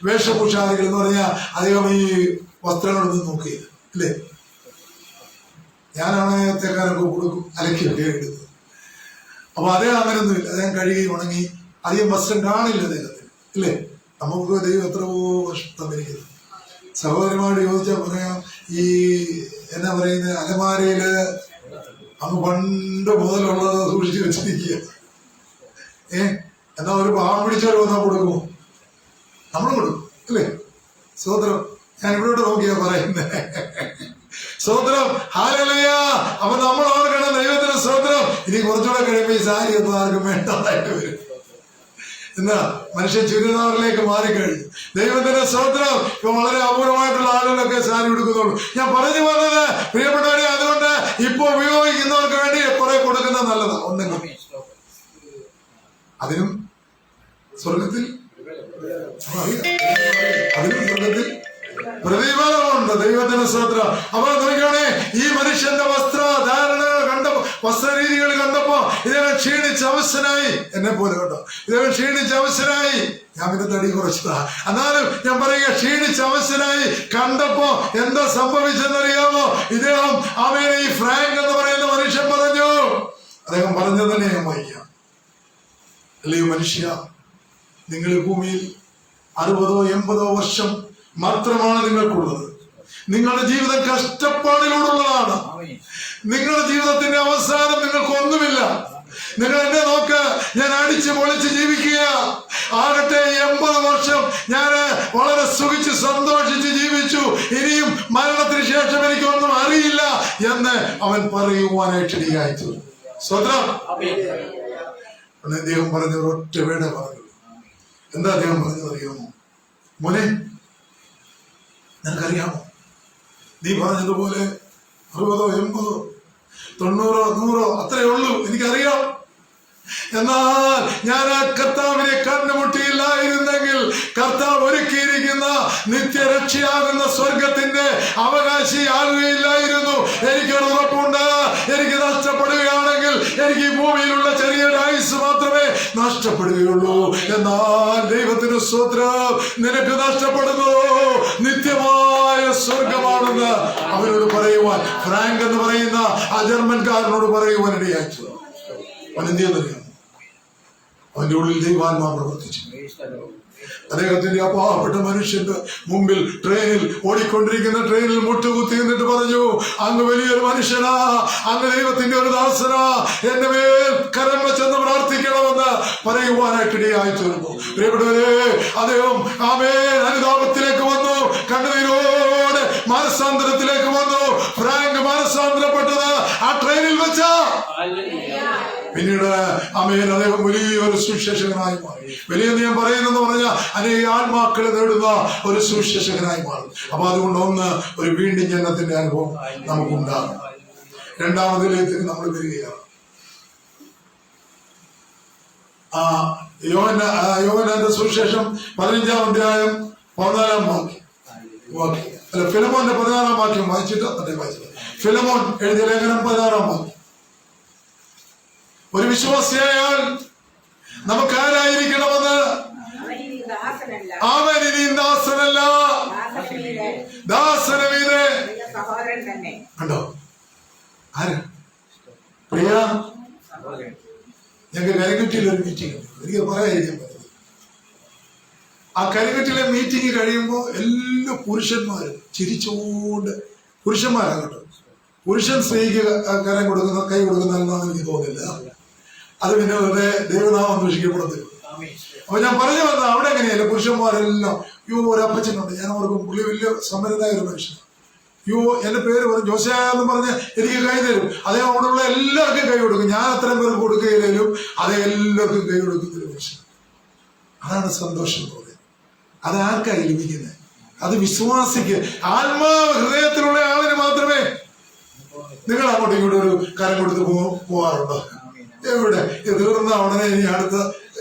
വേഷഭൂഷാദികൾ എന്ന് പറഞ്ഞാൽ അദ്ദേഹം ഈ വസ്ത്രങ്ങളൊന്നും നോക്കിയില്ല, അല്ലേ? ഞാനാണ് തേക്കാനൊക്കെ കൊടുക്കും, അലക്കിയൊക്കെ എടുത്തത്. അപ്പൊ അദ്ദേഹം അങ്ങനെയൊന്നുമില്ല. അദ്ദേഹം കഴുകി ഉണങ്ങി, അധികം വസ്ത്രം കാണില്ല അദ്ദേഹത്തിന്, അല്ലേ? നമുക്ക് ദൈവം എത്രയോ വർഷം തന്നിരിക്കുന്നത്. സഹോദരന്മാരോട് ചോദിച്ചാൽ പറയാം, ഈ എന്നാ പറയുന്നത്, അലമാരയില് അങ്ങ് പണ്ട് മുതലുള്ളത് സൂക്ഷിച്ചു വെച്ചിരിക്കുക. എന്നാ ഒരു പാവം പിടിച്ചവർ വന്നാൽ കൊടുക്കുമോ? നമ്മൾ കൊടുക്കും, അല്ലേ? സ്തോത്രം. ഞാൻ ഇവിടോട്ട് നോക്കിയാ പറയുന്നത്. സ്തോത്രം, ഹല്ലേലൂയ. അപ്പൊ നമ്മൾ ഓർക്കണം, ദൈവത്തിന് സ്തോത്രം. ഇനി കുറച്ചുകൂടെ കഴിയുമ്പോൾ ഈ സാരി ഒന്നും ആർക്കും വേണ്ടതായിട്ട് വരും. എന്നാ മനുഷ്യൻ ചുരിദാറിലേക്ക് മാറിക്കഴിഞ്ഞു. ദൈവത്തിന്റെ സ്തോത്രം. ഇപ്പൊ വളരെ അപൂർവമായിട്ടുള്ള ആളുകളൊക്കെ സാരി എടുക്കുന്നുള്ളൂ. ഞാൻ പറഞ്ഞു വന്നത്, പ്രിയപ്പെട്ടവരെ, അതുകൊണ്ട് ഇപ്പൊ ഉപയോഗിക്കുന്നവർക്ക് വേണ്ടി കുറെ കൊടുക്കുന്നത് നല്ലതാ. ഒന്നെങ്കിൽ അതിനും സ്വർഗത്തിൽ പ്രതിഫലമുണ്ട്. ദൈവത്തിന്റെ സ്തോത്രം. അപ്പൊ നോക്കിയാണേ, ഈ മനുഷ്യന്റെ വസ്ത്രധാരണ കണ്ടപ്പോ, വസ്ത്രരീതികൾ കണ്ടപ്പോ ഇദ്ദേഹം ക്ഷീണിച്ച് അവശനായി. എന്നെ പോലെ കേട്ടോ, ഇദ്ദേഹം ക്ഷീണിച്ച് അവശനായി. ഞാൻ പിന്നെ തടി കുറച്ചതാ, എന്നാലും ഞാൻ പറയുക, ക്ഷീണിച്ച് അവശനായി കണ്ടപ്പോ എന്താ സംഭവിച്ചെന്നറിയാമോ? ഇദ്ദേഹം അവനെ ഈ ഫ്രാങ്ക് എന്ന് പറയുന്ന മനുഷ്യൻ പറഞ്ഞു. അദ്ദേഹം പറഞ്ഞത് തന്നെ ഞാൻ വായിക്കാം. അല്ലയോ മനുഷ്യ, നിങ്ങൾ ഭൂമിയിൽ 60 80 വർഷം മാത്രമാണ് നിങ്ങൾക്കുള്ളത്. നിങ്ങളുടെ ജീവിതം കഷ്ടപ്പാടിലൂടെയുള്ളതാണ്. നിങ്ങളുടെ ജീവിതത്തിന്റെ അവസാനം നിങ്ങൾക്കൊന്നുമില്ല. നിങ്ങൾ എന്നെ നോക്ക്, ഞാൻ അടിച്ച് പൊളിച്ച് ജീവിക്കുക. ആകട്ടെ 80 വർഷം ഞാൻ വളരെ സുഖിച്ച് സന്തോഷിച്ച് ജീവിച്ചു. ഇനിയും മരണത്തിന് ശേഷം എനിക്കൊന്നും അറിയില്ല എന്ന് അവൻ പറയുവാനായിട്ട് ഇടയായിച്ചു. സ്വതന്ത്രം. അദ്ദേഹം പറഞ്ഞ ഒറ്റ വേട പറഞ്ഞു. എന്താ അദ്ദേഹം പറഞ്ഞത് അറിയാമോ? മോനെ, നിനക്കറിയാമോ, നീ പറഞ്ഞതുപോലെ 60 80 90 100 അത്രയേ ഉള്ളൂ, എനിക്കറിയാം. എന്നാൽ ഞാൻ ആ കർത്താവിനെ കണ്ടുമുട്ടിയില്ലായിരുന്നെങ്കിൽ കർത്താവ് ഒരുക്കിയിരിക്കുന്ന നിത്യരക്ഷയാകുന്ന സ്വർഗത്തിന്റെ അവകാശിയാകുകയില്ലായിരുന്നു. എനിക്കൊരു ഉറപ്പുണ്ട്. എനിക്ക് നഷ്ടപ്പെടുകയാണെങ്കിൽ എനിക്ക് ഈ ഭൂമിയിലുള്ള ചെറിയൊരു ആയുസ് മാത്രമേ നഷ്ടപ്പെടുകയുള്ളൂ. എന്നാൽ ദൈവത്തിന് സ്തോത്രം, നിനക്ക് നഷ്ടപ്പെടുന്നതോ നിത്യമായ സ്വർഗമാണെന്ന് അവരോട് പറയുവാൻ, ഫ്രാങ്ക് എന്ന് പറയുന്ന ആ ജർമ്മൻകാരനോട് പറയുവാൻ ഇടയാച്ചു. അവൻ എന്ത് ചെയ്യുന്നറിയാം? അവന്റെ ഉള്ളിൽ ദൈവാത്മാ പ്രവർത്തിച്ചു. അദ്ദേഹത്തിന്റെ ആ പാവപ്പെട്ട മനുഷ്യന്റെ മുമ്പിൽ ട്രെയിനിൽ ഓടിക്കൊണ്ടിരിക്കുന്ന ട്രെയിനിൽ മുട്ടുകുത്തി എന്നിട്ട് പറഞ്ഞു, അങ്ങ് വലിയൊരു മനുഷ്യനാ, അങ്ങ് ദൈവത്തിന്റെ ഒരു ദാസനാ, എന്റെ മേൽ കരം വെച്ചെന്ന് പ്രാർത്ഥിക്കണമെന്ന് പറയുവാനായിട്ട് ഇടയായി തീർന്നു. പ്രിയപ്പെട്ടവരെ, അദ്ദേഹം ആമേൻ അനുതാപത്തിലേക്ക് വന്നു, കണ്ണുനീരോടെ മനസ്സാന്തരത്തിലേക്ക് വന്നു. ഫ്രാങ്ക് മനസ്സാന്തരപ്പെട്ടത് ആ ട്രെയിനിൽ വെച്ച. പിന്നീട് ആമേൻ അദ്ദേഹം വലിയൊരു സുവിശേഷകനായി മാറി. വലിയ ഞാൻ പറയുന്നെന്ന് പറഞ്ഞാൽ അനേക ആത്മാക്കളെ നേടുന്ന ഒരു സുവിശേഷകനായി മാറും. അപ്പൊ അതുകൊണ്ട് ഒന്ന് ഒരു വീണ്ടും ജനനത്തിന്റെ അനുഭവം നമുക്കുണ്ടാകും. രണ്ടാമതിലേക്ക് നമ്മൾ വരികയാണ്. യോഹന്നാന്റെ സുവിശേഷം 15-ാം അധ്യായം 14-ാം വാക്യം. അല്ല, ഫിലമോന്റെ 16-ാം വാക്യം വായിച്ചിട്ട് അദ്ദേഹം വായിച്ചത്. ഫിലമോൻ എഴുതിയ ലേഖനം 16-ാം വാക്യം. ഒരു വിശ്വാസിയായാൽ നമുക്ക് ആരായിരിക്കണമെന്ന്, അവൻ ഇനി ദാസനല്ല, ദാസനമീതെ. കണ്ടോ? ആര്? പ്രിയ, ഞങ്ങൾക്ക് കരികുറ്റിയിൽ ഒരു മീറ്റിംഗ് ഉണ്ട്. എനിക്ക് പറയാതിരിക്കാൻ പറ്റുന്നത്, ആ കരികുറ്റിയിലെ മീറ്റിംഗ് കഴിയുമ്പോൾ എല്ലാ പുരുഷന്മാരും ചിരിച്ചുകൊണ്ട്, പുരുഷന്മാരാണ് കേട്ടോ, പുരുഷൻ സ്ത്രീക്ക് കരം കൊടുക്കുന്ന, കൈ കൊടുക്കുന്നതെന്നാണ് എനിക്ക് തോന്നുന്നില്ല. അത് പിന്നെ വെറുതെ ദൈവനാമം ദൂഷിക്കപ്പെടുന്നില്ല. അപ്പൊ ഞാൻ പറഞ്ഞു വന്ന അവിടെ എങ്ങനെയല്ല, പുരുഷന്മാരെല്ലാം ഒരപ്പച്ചനുണ്ട്, ഞാൻ ഓർക്കും, പുള്ളി വലിയ സമ്പന്നനായ ഒരു മനുഷ്യൻ. എന്റെ പേര് പറഞ്ഞു ജോസിയ എന്ന് പറഞ്ഞ് എനിക്ക് കൈ തരും. അദ്ദേഹം അവിടെയുള്ള എല്ലാവർക്കും കൈ കൊടുക്കും. ഞാൻ അത്രയും പേർക്ക് കൊടുക്കുകയില്ലേലും അതേ എല്ലാവർക്കും കൈ കൊടുക്കുന്ന ഒരു മനുഷ്യൻ. അതാണ് സന്തോഷം തോന്നുന്നത്. അത് ആർക്കായി ലഭിക്കുന്നത്? അത് വിശ്വാസിക്ക്, ആത്മാവ് ഹൃദയത്തിലുള്ള ആളിന് മാത്രമേ. നിങ്ങൾ അങ്ങോട്ടും ഇങ്ങോട്ടും ഒരു കരം കൊടുത്ത് പോവാറുണ്ടോ? എവിടെ? തീർന്ന ഉടനെ ഇനി അടുത്ത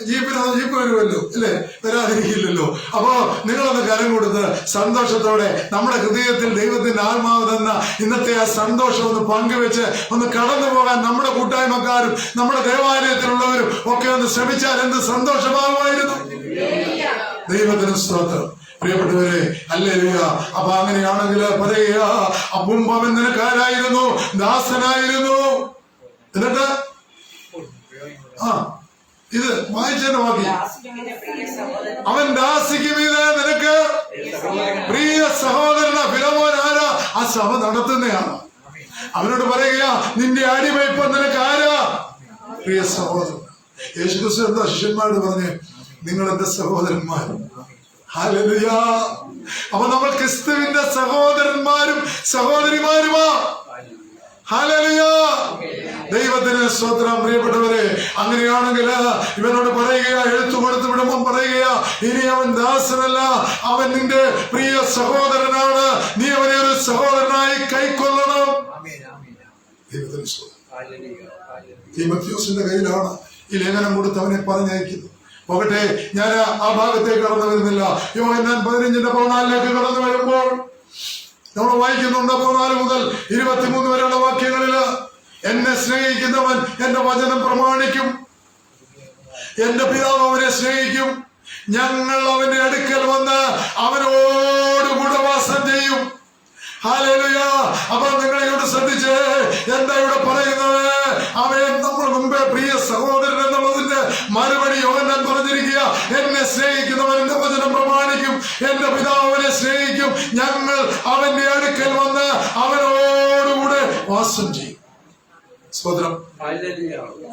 ജീപ്പ് വരുമല്ലോ, അല്ലേ? വരാതിരിക്കില്ലല്ലോ. അപ്പോ നിങ്ങളൊന്ന് കരം കൊടുത്ത് സന്തോഷത്തോടെ നമ്മുടെ ഹൃദയത്തിൽ ദൈവത്തിന്റെ ആത്മാവ് തന്ന ഇന്നത്തെ ആ സന്തോഷം ഒന്ന് പങ്കുവെച്ച് ഒന്ന് കടന്നു പോകാൻ നമ്മുടെ കൂട്ടായ്മക്കാരും നമ്മുടെ ദേവാലയത്തിലുള്ളവരും ഒക്കെ ഒന്ന് ശ്രമിച്ചാൽ എന്ത് സന്തോഷമാകുമായിരുന്നു. ദൈവത്തിന് സ്തോത്രം. പ്രിയപ്പെട്ടവരെ, ഹല്ലേലൂയ. അപ്പൊ അങ്ങനെയാണെങ്കിൽ പറയുക, മുമ്പ് അവൻ നിനക്കാരായിരുന്നു, ദാസനായിരുന്നു. എന്നിട്ട് ഇത് വായിച്ചെന്നെ വാക്കി, അവൻ ദാസിക്ക് മീതെ നിനക്ക് പ്രിയ സഹോദരന. ഫിലമോൻ ആരാ? ആ സഭ നടത്തുന്നയാണ്. അവനോട് പറയുക, നിന്റെ അടിമയിപ്പം നിനക്ക് ആരാ? പ്രിയ സഹോദരൻ. യേശുക്രിസ്തു എന്താ ശിഷ്യന്മാരോട് പറഞ്ഞ്, നിങ്ങൾ എന്റെ സഹോദരന്മാർ. ഹല്ലേലൂയ. അപ്പൊ നമ്മൾ ക്രിസ്തുവിന്റെ സഹോദരന്മാരും സഹോദരിമാരുമാ. ഹല്ലേലൂയ. ദൈവത്തിന് സ്തോത്രം. പ്രിയപ്പെട്ടവരെ, അങ്ങനെയാണെങ്കിൽ ഇവനോട് പറയുക, എഴുത്തു കൊടുത്തു വിടുമ്പം പറയുക, ഇനി അവൻ ദാസനല്ല, അവൻ നിന്റെ പ്രിയ സഹോദരനാണ്. നീ അവനെ ഒരു സഹോദരനായി കൈക്കൊള്ളണം. ദൈവത്തിന് സ്തോത്രം. തീമോഥെയോസിന്റെ കയ്യിലാണ് ഈ ലേഖനം കൊടുത്ത് അവനെ പറഞ്ഞയക്കുന്നത്. പോകട്ടെ, ഞാൻ ആ ഭാഗത്തേക്ക് കടന്നു വരുന്നില്ല. യോഹന്നാൻ 15-14 കടന്നു വരുമ്പോൾ നമ്മൾ വായിക്കുന്നുണ്ട്. 14 മുതൽ 23 വരെയുള്ള വാക്യങ്ങളില്, എന്നെ സ്നേഹിക്കുന്നവൻ എന്റെ വചനം പ്രമാണിക്കും, എന്റെ പിതാവ് അവനെ സ്നേഹിക്കും, ഞങ്ങൾ അവന്റെ അടുക്കൽ വന്ന് അവനോട് ഗുണവാസം ചെയ്യും. ഹല്ലേലൂയ. അപ്പൊ നിങ്ങൾ ഇങ്ങോട്ട് ശ്രദ്ധിച്ച്, എന്താ ഇവിടെ പറയുന്നത്? അവൻ നമ്മൾ മുമ്പേ പ്രിയ സഹോദരൻ എന്നുള്ളതിന്റെ മറുപടി യോഹന്നാൻ പറഞ്ഞിരിക്കുക, എന്നെ സ്നേഹിക്കുന്നവൻ എന്റെ വചനം പ്രമാണിക്കും, എന്റെ പിതാവ് അവനെ സ്നേഹിക്കും, ഞങ്ങൾ അവന്റെ അടുക്കൽ വന്ന് അവനോടുകൂടെ വാസം ചെയ്യും. സ്തോത്രം.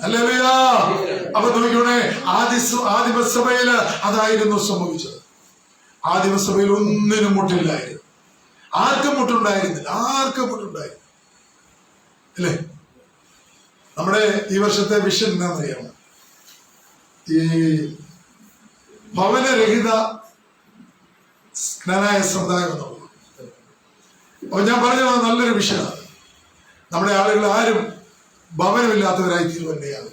ഹല്ലേലൂയ. അപ്പൊ നോക്കിക്കോണേ, ആദിമസഭയില് അതായിരുന്നു സംഭവിച്ചത്. ആദിമസഭയിൽ ഒന്നിനും മുട്ടില്ലായിരുന്നു. ആർക്കും മുട്ടുണ്ടായിരുന്നില്ല. അല്ലേ? നമ്മുടെ ഈ വർഷത്തെ വിഷൻ എന്താണെന്നറിയാമോ? ഈ ഭവനരഹിത ജ്ഞാനായ സമുദായം എന്നുള്ളത്. അപ്പൊ ഞാൻ പറഞ്ഞത് നല്ലൊരു വിഷയമാണ്. നമ്മുടെ ആളുകൾ ആരും ഭവനമില്ലാത്തവരായി തീരുവന്നെയാണ്.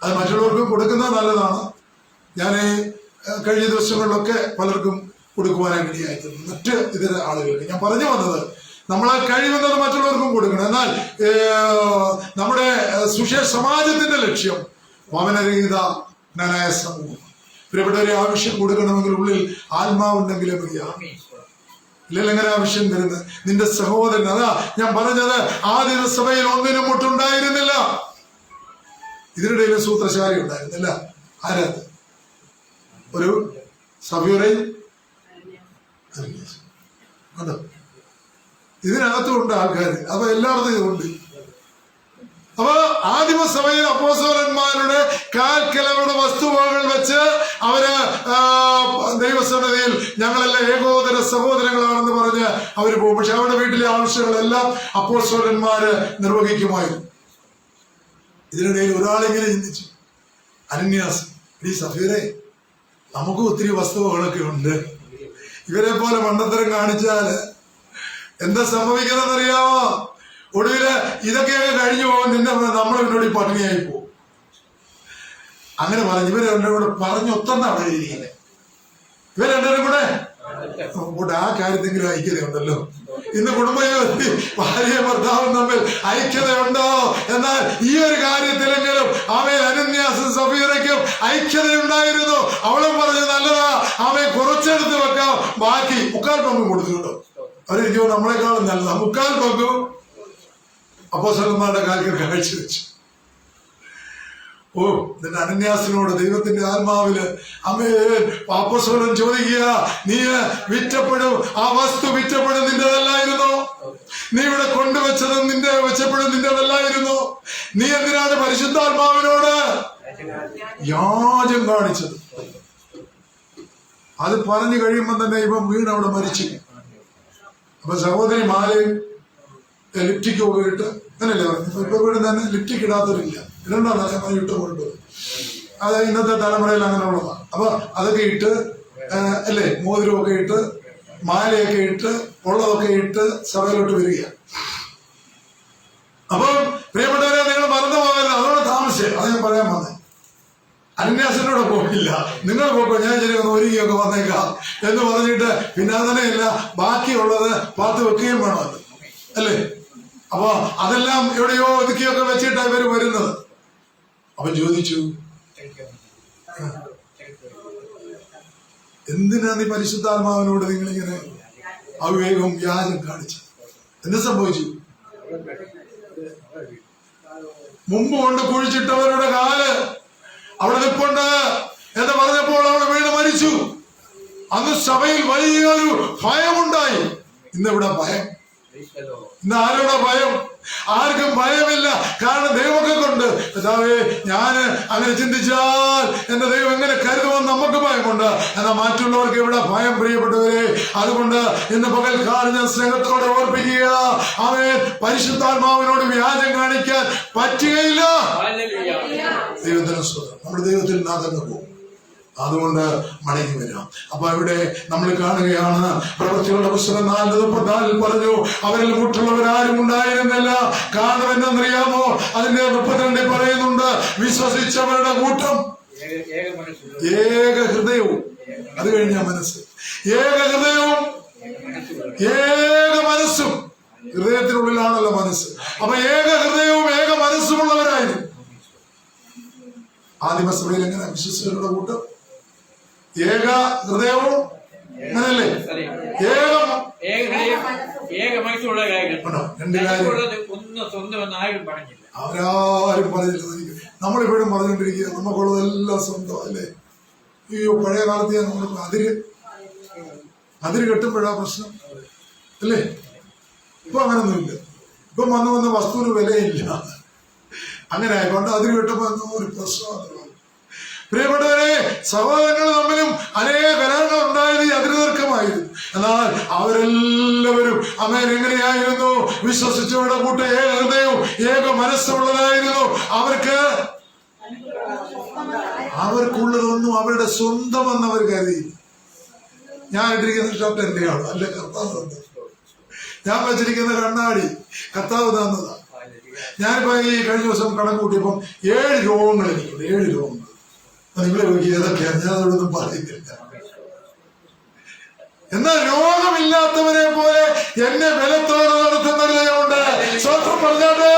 അത് മറ്റുള്ളവർക്ക് കൊടുക്കുന്നത് നല്ലതാണ്. ഞാൻ കഴിഞ്ഞ ദിവസങ്ങളിലൊക്കെ പലർക്കും കൊടുക്കുവാനായി ഇടയായിട്ടുണ്ട്, മറ്റ് ഇതര ആളുകൾക്ക്. ഞാൻ പറഞ്ഞു വന്നത്, നമ്മളാൽ കഴിയുന്നത് മറ്റുള്ളവർക്കും കൊടുക്കണം. എന്നാൽ നമ്മുടെ സുശേഷ സമാജത്തിന്റെ ലക്ഷ്യം ഭവനരഹിത ജ്ഞാനായ സമൂഹം. പ്രിയപ്പെട്ടവരെ, ആവശ്യം കൊടുക്കണമെങ്കിൽ ഉള്ളിൽ ആത്മാവുണ്ടെങ്കിലും ഇല്ലെങ്കിൽ എങ്ങനെ ആവശ്യം തരുന്നത്? നിന്റെ സഹോദരൻ, അതാ ഞാൻ പറഞ്ഞത്, ആദ്യ സഭയിൽ ഒന്നിനും മുട്ടുണ്ടായിരുന്നില്ല. ഇതിനിടയിൽ സൂത്രശാലി ഉണ്ടായിരുന്നില്ല. ആരാത്? ഒരു സഭയുടെ ഇതിനകത്തുണ്ട് ആൾക്കാർ. അപ്പൊ എല്ലായിടത്തും ഇതുണ്ട്. അപ്പൊ ആദിമസഭയിൽ അപ്പോസ്തലന്മാരുടെ കാൽക്കൽ അവരുടെ വസ്തുവകകൾ വെച്ച് അവര് ദൈവസന്നിധിയിൽ ഞങ്ങളെല്ലാം ഏകോദര സഹോദരങ്ങളാണെന്ന് പറഞ്ഞ് അവര് പോകും. പക്ഷെ അവരുടെ വീട്ടിലെ ആവശ്യങ്ങളെല്ലാം അപ്പോസ്തലന്മാര് നിർവഹിക്കുമായിരുന്നു. ഇതിനിടയിൽ ഒരാളെങ്കിലും ചിന്തിച്ചു, അനന്യാസ്, ഈ സഫീറെ, നമുക്കും ഒത്തിരി വസ്തുവകളൊക്കെ ഉണ്ട്, ഇവരെ പോലെ മണ്ടത്തരം കാണിച്ചാല് എന്താ സംഭവിക്കുന്നതെന്നറിയാമോ? ഒടുവില് ഇതൊക്കെയൊക്കെ കഴിഞ്ഞു പോകും, നമ്മൾ ഇവരോട് പട്ടിണിയായി പോകും. അങ്ങനെ പറഞ്ഞു. ഇവര് രണ്ടും കൂടെ പറഞ്ഞൊത്തന്ന അവിടെ ഇരിക്കുന്നത്. ഇവർ രണ്ടുപേരും കൂടെ ആ കാര്യത്തെങ്കിലും ഐക്യതയുണ്ടല്ലോ. ഇന്ന് കുടുംബജീവിതത്തിൽ ഭാര്യയും ഭർത്താവും തമ്മിൽ ഐക്യതയുണ്ടോ? എന്നാൽ ഈ ഒരു കാര്യത്തിലെങ്കിലും അവൻ അനന്യാസും സഫീറയ്ക്കും ഐക്യതയുണ്ടായിരുന്നു. അവളും പറഞ്ഞു, നല്ലതാ, അവൻ കുറച്ചെടുത്ത് വെക്കാം, ബാക്കി 3/4 പങ്കും കൊടുത്തുട്ടോ. അവരെനിക്കോ നമ്മളെക്കാളും നല്ലതാ. 3/4 പങ്കും അപ്പോസ്തലന്മാരുടെ കാൽക്കൽ കാഴ്ചവെച്ചു. ഓ, നിന്റെ അനന്യാസിനോട് ദൈവത്തിന്റെ ആത്മാവില് അപ്പോസ്തലൻ ചോദിക്കുക, നീ വിറ്റപ്പോഴും ആ വസ്തു വിറ്റപ്പോഴും നിന്റേതല്ലായിരുന്നോ? നീ ഇവിടെ കൊണ്ടുവച്ചതും വെച്ചപ്പോഴും നിന്റേതല്ലായിരുന്നോ? നീ എന്തിനാണ് പരിശുദ്ധാത്മാവിനോട് യാചം കാണിച്ചത്? അത് പറഞ്ഞു കഴിയുമ്പോൾ തന്നെ ഇവൻ വീണ് അവിടെ മരിച്ചു. അപ്പൊ സഹോദരി മാലയും ലിപ്റ്റിക്കൊക്കെ ഇട്ട്, അങ്ങനല്ലേ പറഞ്ഞു, ഇപ്പൊ വീട് തന്നെ ലിപ്റ്റിക് ഇടാത്തവരില്ല, ഇടണ്ടാണ് ഇട്ട് കൊണ്ടത്. അത് ഇന്നത്തെ തലമുറയിൽ അങ്ങനെയുള്ളതാണ്. അപ്പൊ അതൊക്കെ ഇട്ട് അല്ലേ, മോതിരമൊക്കെ ഇട്ട് മാലയൊക്കെ ഇട്ട് ഉള്ളതൊക്കെ ഇട്ട് സഭയിലോട്ട് വരിക. അപ്പം പ്രിയപ്പെട്ടവരെ, നിങ്ങൾ മറന്നു പോകരുത്. അതോടെ താമസിച്ചേ, അത് ഞാൻ പറയാൻ വന്നേ. അനന്യാസിനോട് പോകില്ല, നിങ്ങൾ പോക്കോ, ഞാൻ ശരി ഒന്ന് ഒരുങ്ങിയൊക്കെ വന്നേക്കാം എന്ന് പറഞ്ഞിട്ട് പിന്നെ അങ്ങനെയല്ല, ബാക്കിയുള്ളത് പാത്ത് വെക്കുകയും വേണം, അത് അല്ലേ? അപ്പൊ അതെല്ലാം എവിടെയോ ഒതുക്കിയൊക്കെ വെച്ചിട്ടാണ് ഇവര് വരുന്നത്. അവൻ ചോദിച്ചു, എന്തിനാ നീ പരിശുദ്ധാത്മാവിനോട് നിങ്ങളിങ്ങനെ അവിവേകവും വ്യാജം കാണിച്ചു? എന്ത് സംഭവിച്ചു? മുമ്പ് കൊണ്ട് കുഴിച്ചിട്ടവരുടെ കാല് അവിടെ നിൽപ്പുണ്ട് എന്ന് പറഞ്ഞപ്പോൾ അവിടെ വീണ് മരിച്ചു. അന്ന് സഭയിൽ വലിയൊരു ഭയമുണ്ടായി. ഇന്നിവിടെ ഭയം. ഇന്ന് ആരോടാ ഭയം? ആർക്കും ഭയമില്ല. കാരണം ദൈവമൊക്കെ കൊണ്ട്, കർത്താവേ, ഞാന് അങ്ങനെ ചിന്തിച്ചാൽ എന്റെ ദൈവം എങ്ങനെ കരുതുമെന്ന് നമുക്ക് ഭയമുണ്ട്. എന്നാൽ മറ്റുള്ളവർക്ക് ഇവിടെ ഭയം, പ്രിയപ്പെട്ടവരെ. അതുകൊണ്ട് ഇന്ന് പകൽക്കാലം ഞാൻ സ്നേഹത്തോടെ ഓർപ്പിക്കുക, അവൻ പരിശുദ്ധാത്മാവിനോട് വ്യാജം കാണിക്കാൻ പറ്റുകയില്ല. ദൈവത്തിന് സ്തോത്രം. നമ്മുടെ ദൈവത്തിൽ നാഥങ്ങ് പോകും. അതുകൊണ്ട് മടങ്ങി വരാം. അപ്പൊ ഇവിടെ നമ്മൾ കാണുകയാണ്, പ്രവൃത്തികളുടെ പുസ്തകം 4:34 പറഞ്ഞു, അവരിൽ മുട്ടുള്ളവരാരും ഉണ്ടായിരുന്നില്ല. കാരണം എന്തെന്നറിയാമോ? അതിന്റെ 32 പറയുന്നുണ്ട്, വിശ്വസിച്ചവരുടെ കൂട്ടം, ഏക ഹൃദയവും, അത് കഴിഞ്ഞ മനസ്സ്, ഏക ഹൃദയവും ഏക മനസ്സും. ഹൃദയത്തിനുള്ളിലാണല്ലോ മനസ്സ്. അപ്പൊ ഏക ഹൃദയവും ഏക മനസ്സുമുള്ളവരായിരുന്നു ആദിമസഭയിൽ. എങ്ങനെ വിശ്വസിച്ചവരുടെ കൂട്ടം, ഏക ഹൃദയവും, അങ്ങനല്ലേ, അവരാരും പറഞ്ഞില്ല. നമ്മളിപ്പോഴും പറഞ്ഞുകൊണ്ടിരിക്കുക നമുക്കുള്ളതെല്ലാം സ്വന്തം, അല്ലേ? അയ്യോ, പഴയ കാലത്ത് നമ്മൾ അതിര് കെട്ടുമ്പോഴാ പ്രശ്നം, അല്ലേ? ഇപ്പൊ അങ്ങനൊന്നുമില്ല. ഇപ്പൊ വന്ന് വസ്തുവിന് വിലയില്ല. അങ്ങനെ ആയിക്കൊണ്ട് അതിര് കെട്ടുമ്പോ ഒരു പ്രശ്നമാണ്. പ്രിയപ്പെട്ടവരെ, സഹോദരങ്ങൾ തമ്മിലും അനേക കലഹങ്ങൾ ഉണ്ടായത് ഈ അതിർതർക്കമായിരുന്നു. എന്നാൽ അവരെല്ലാവരും എങ്ങനെയായിരുന്നു? വിശ്വസിച്ചവരുടെ കൂട്ടം ഏക ഹൃദയവും ഏക മനസ്സുള്ളതായിരുന്നു. അവർക്കുള്ളതൊന്നും അവരുടെ സ്വന്തമെന്ന് അവർ കരുതിയില്ല. ഞാൻ ഇട്ടിരിക്കുന്ന ഷർട്ട് എന്റെയാണ്, അല്ല കർത്താവ്. ഞാൻ വെച്ചിരിക്കുന്ന കണ്ണാടി കർത്താവ് തന്നതാ. ഞാനിപ്പോ ഈ കഴിഞ്ഞ ദിവസം കണക്ക് കൂട്ടിയപ്പം 7 രോഗങ്ങൾ എനിക്കുണ്ട്. 7 രോഗങ്ങൾ. നിങ്ങളെ നോക്കി ഏതൊക്കെയാണ്? ഞാൻ അതോടൊന്നും പറയുന്നില്ല. എന്നാൽ രോഗമില്ലാത്തവനെ പോലെ എന്നെ ബലത്തോടെ നടത്തുന്ന ദൈവമുണ്ട്. സ്വന്തം പറഞ്ഞാട്ട്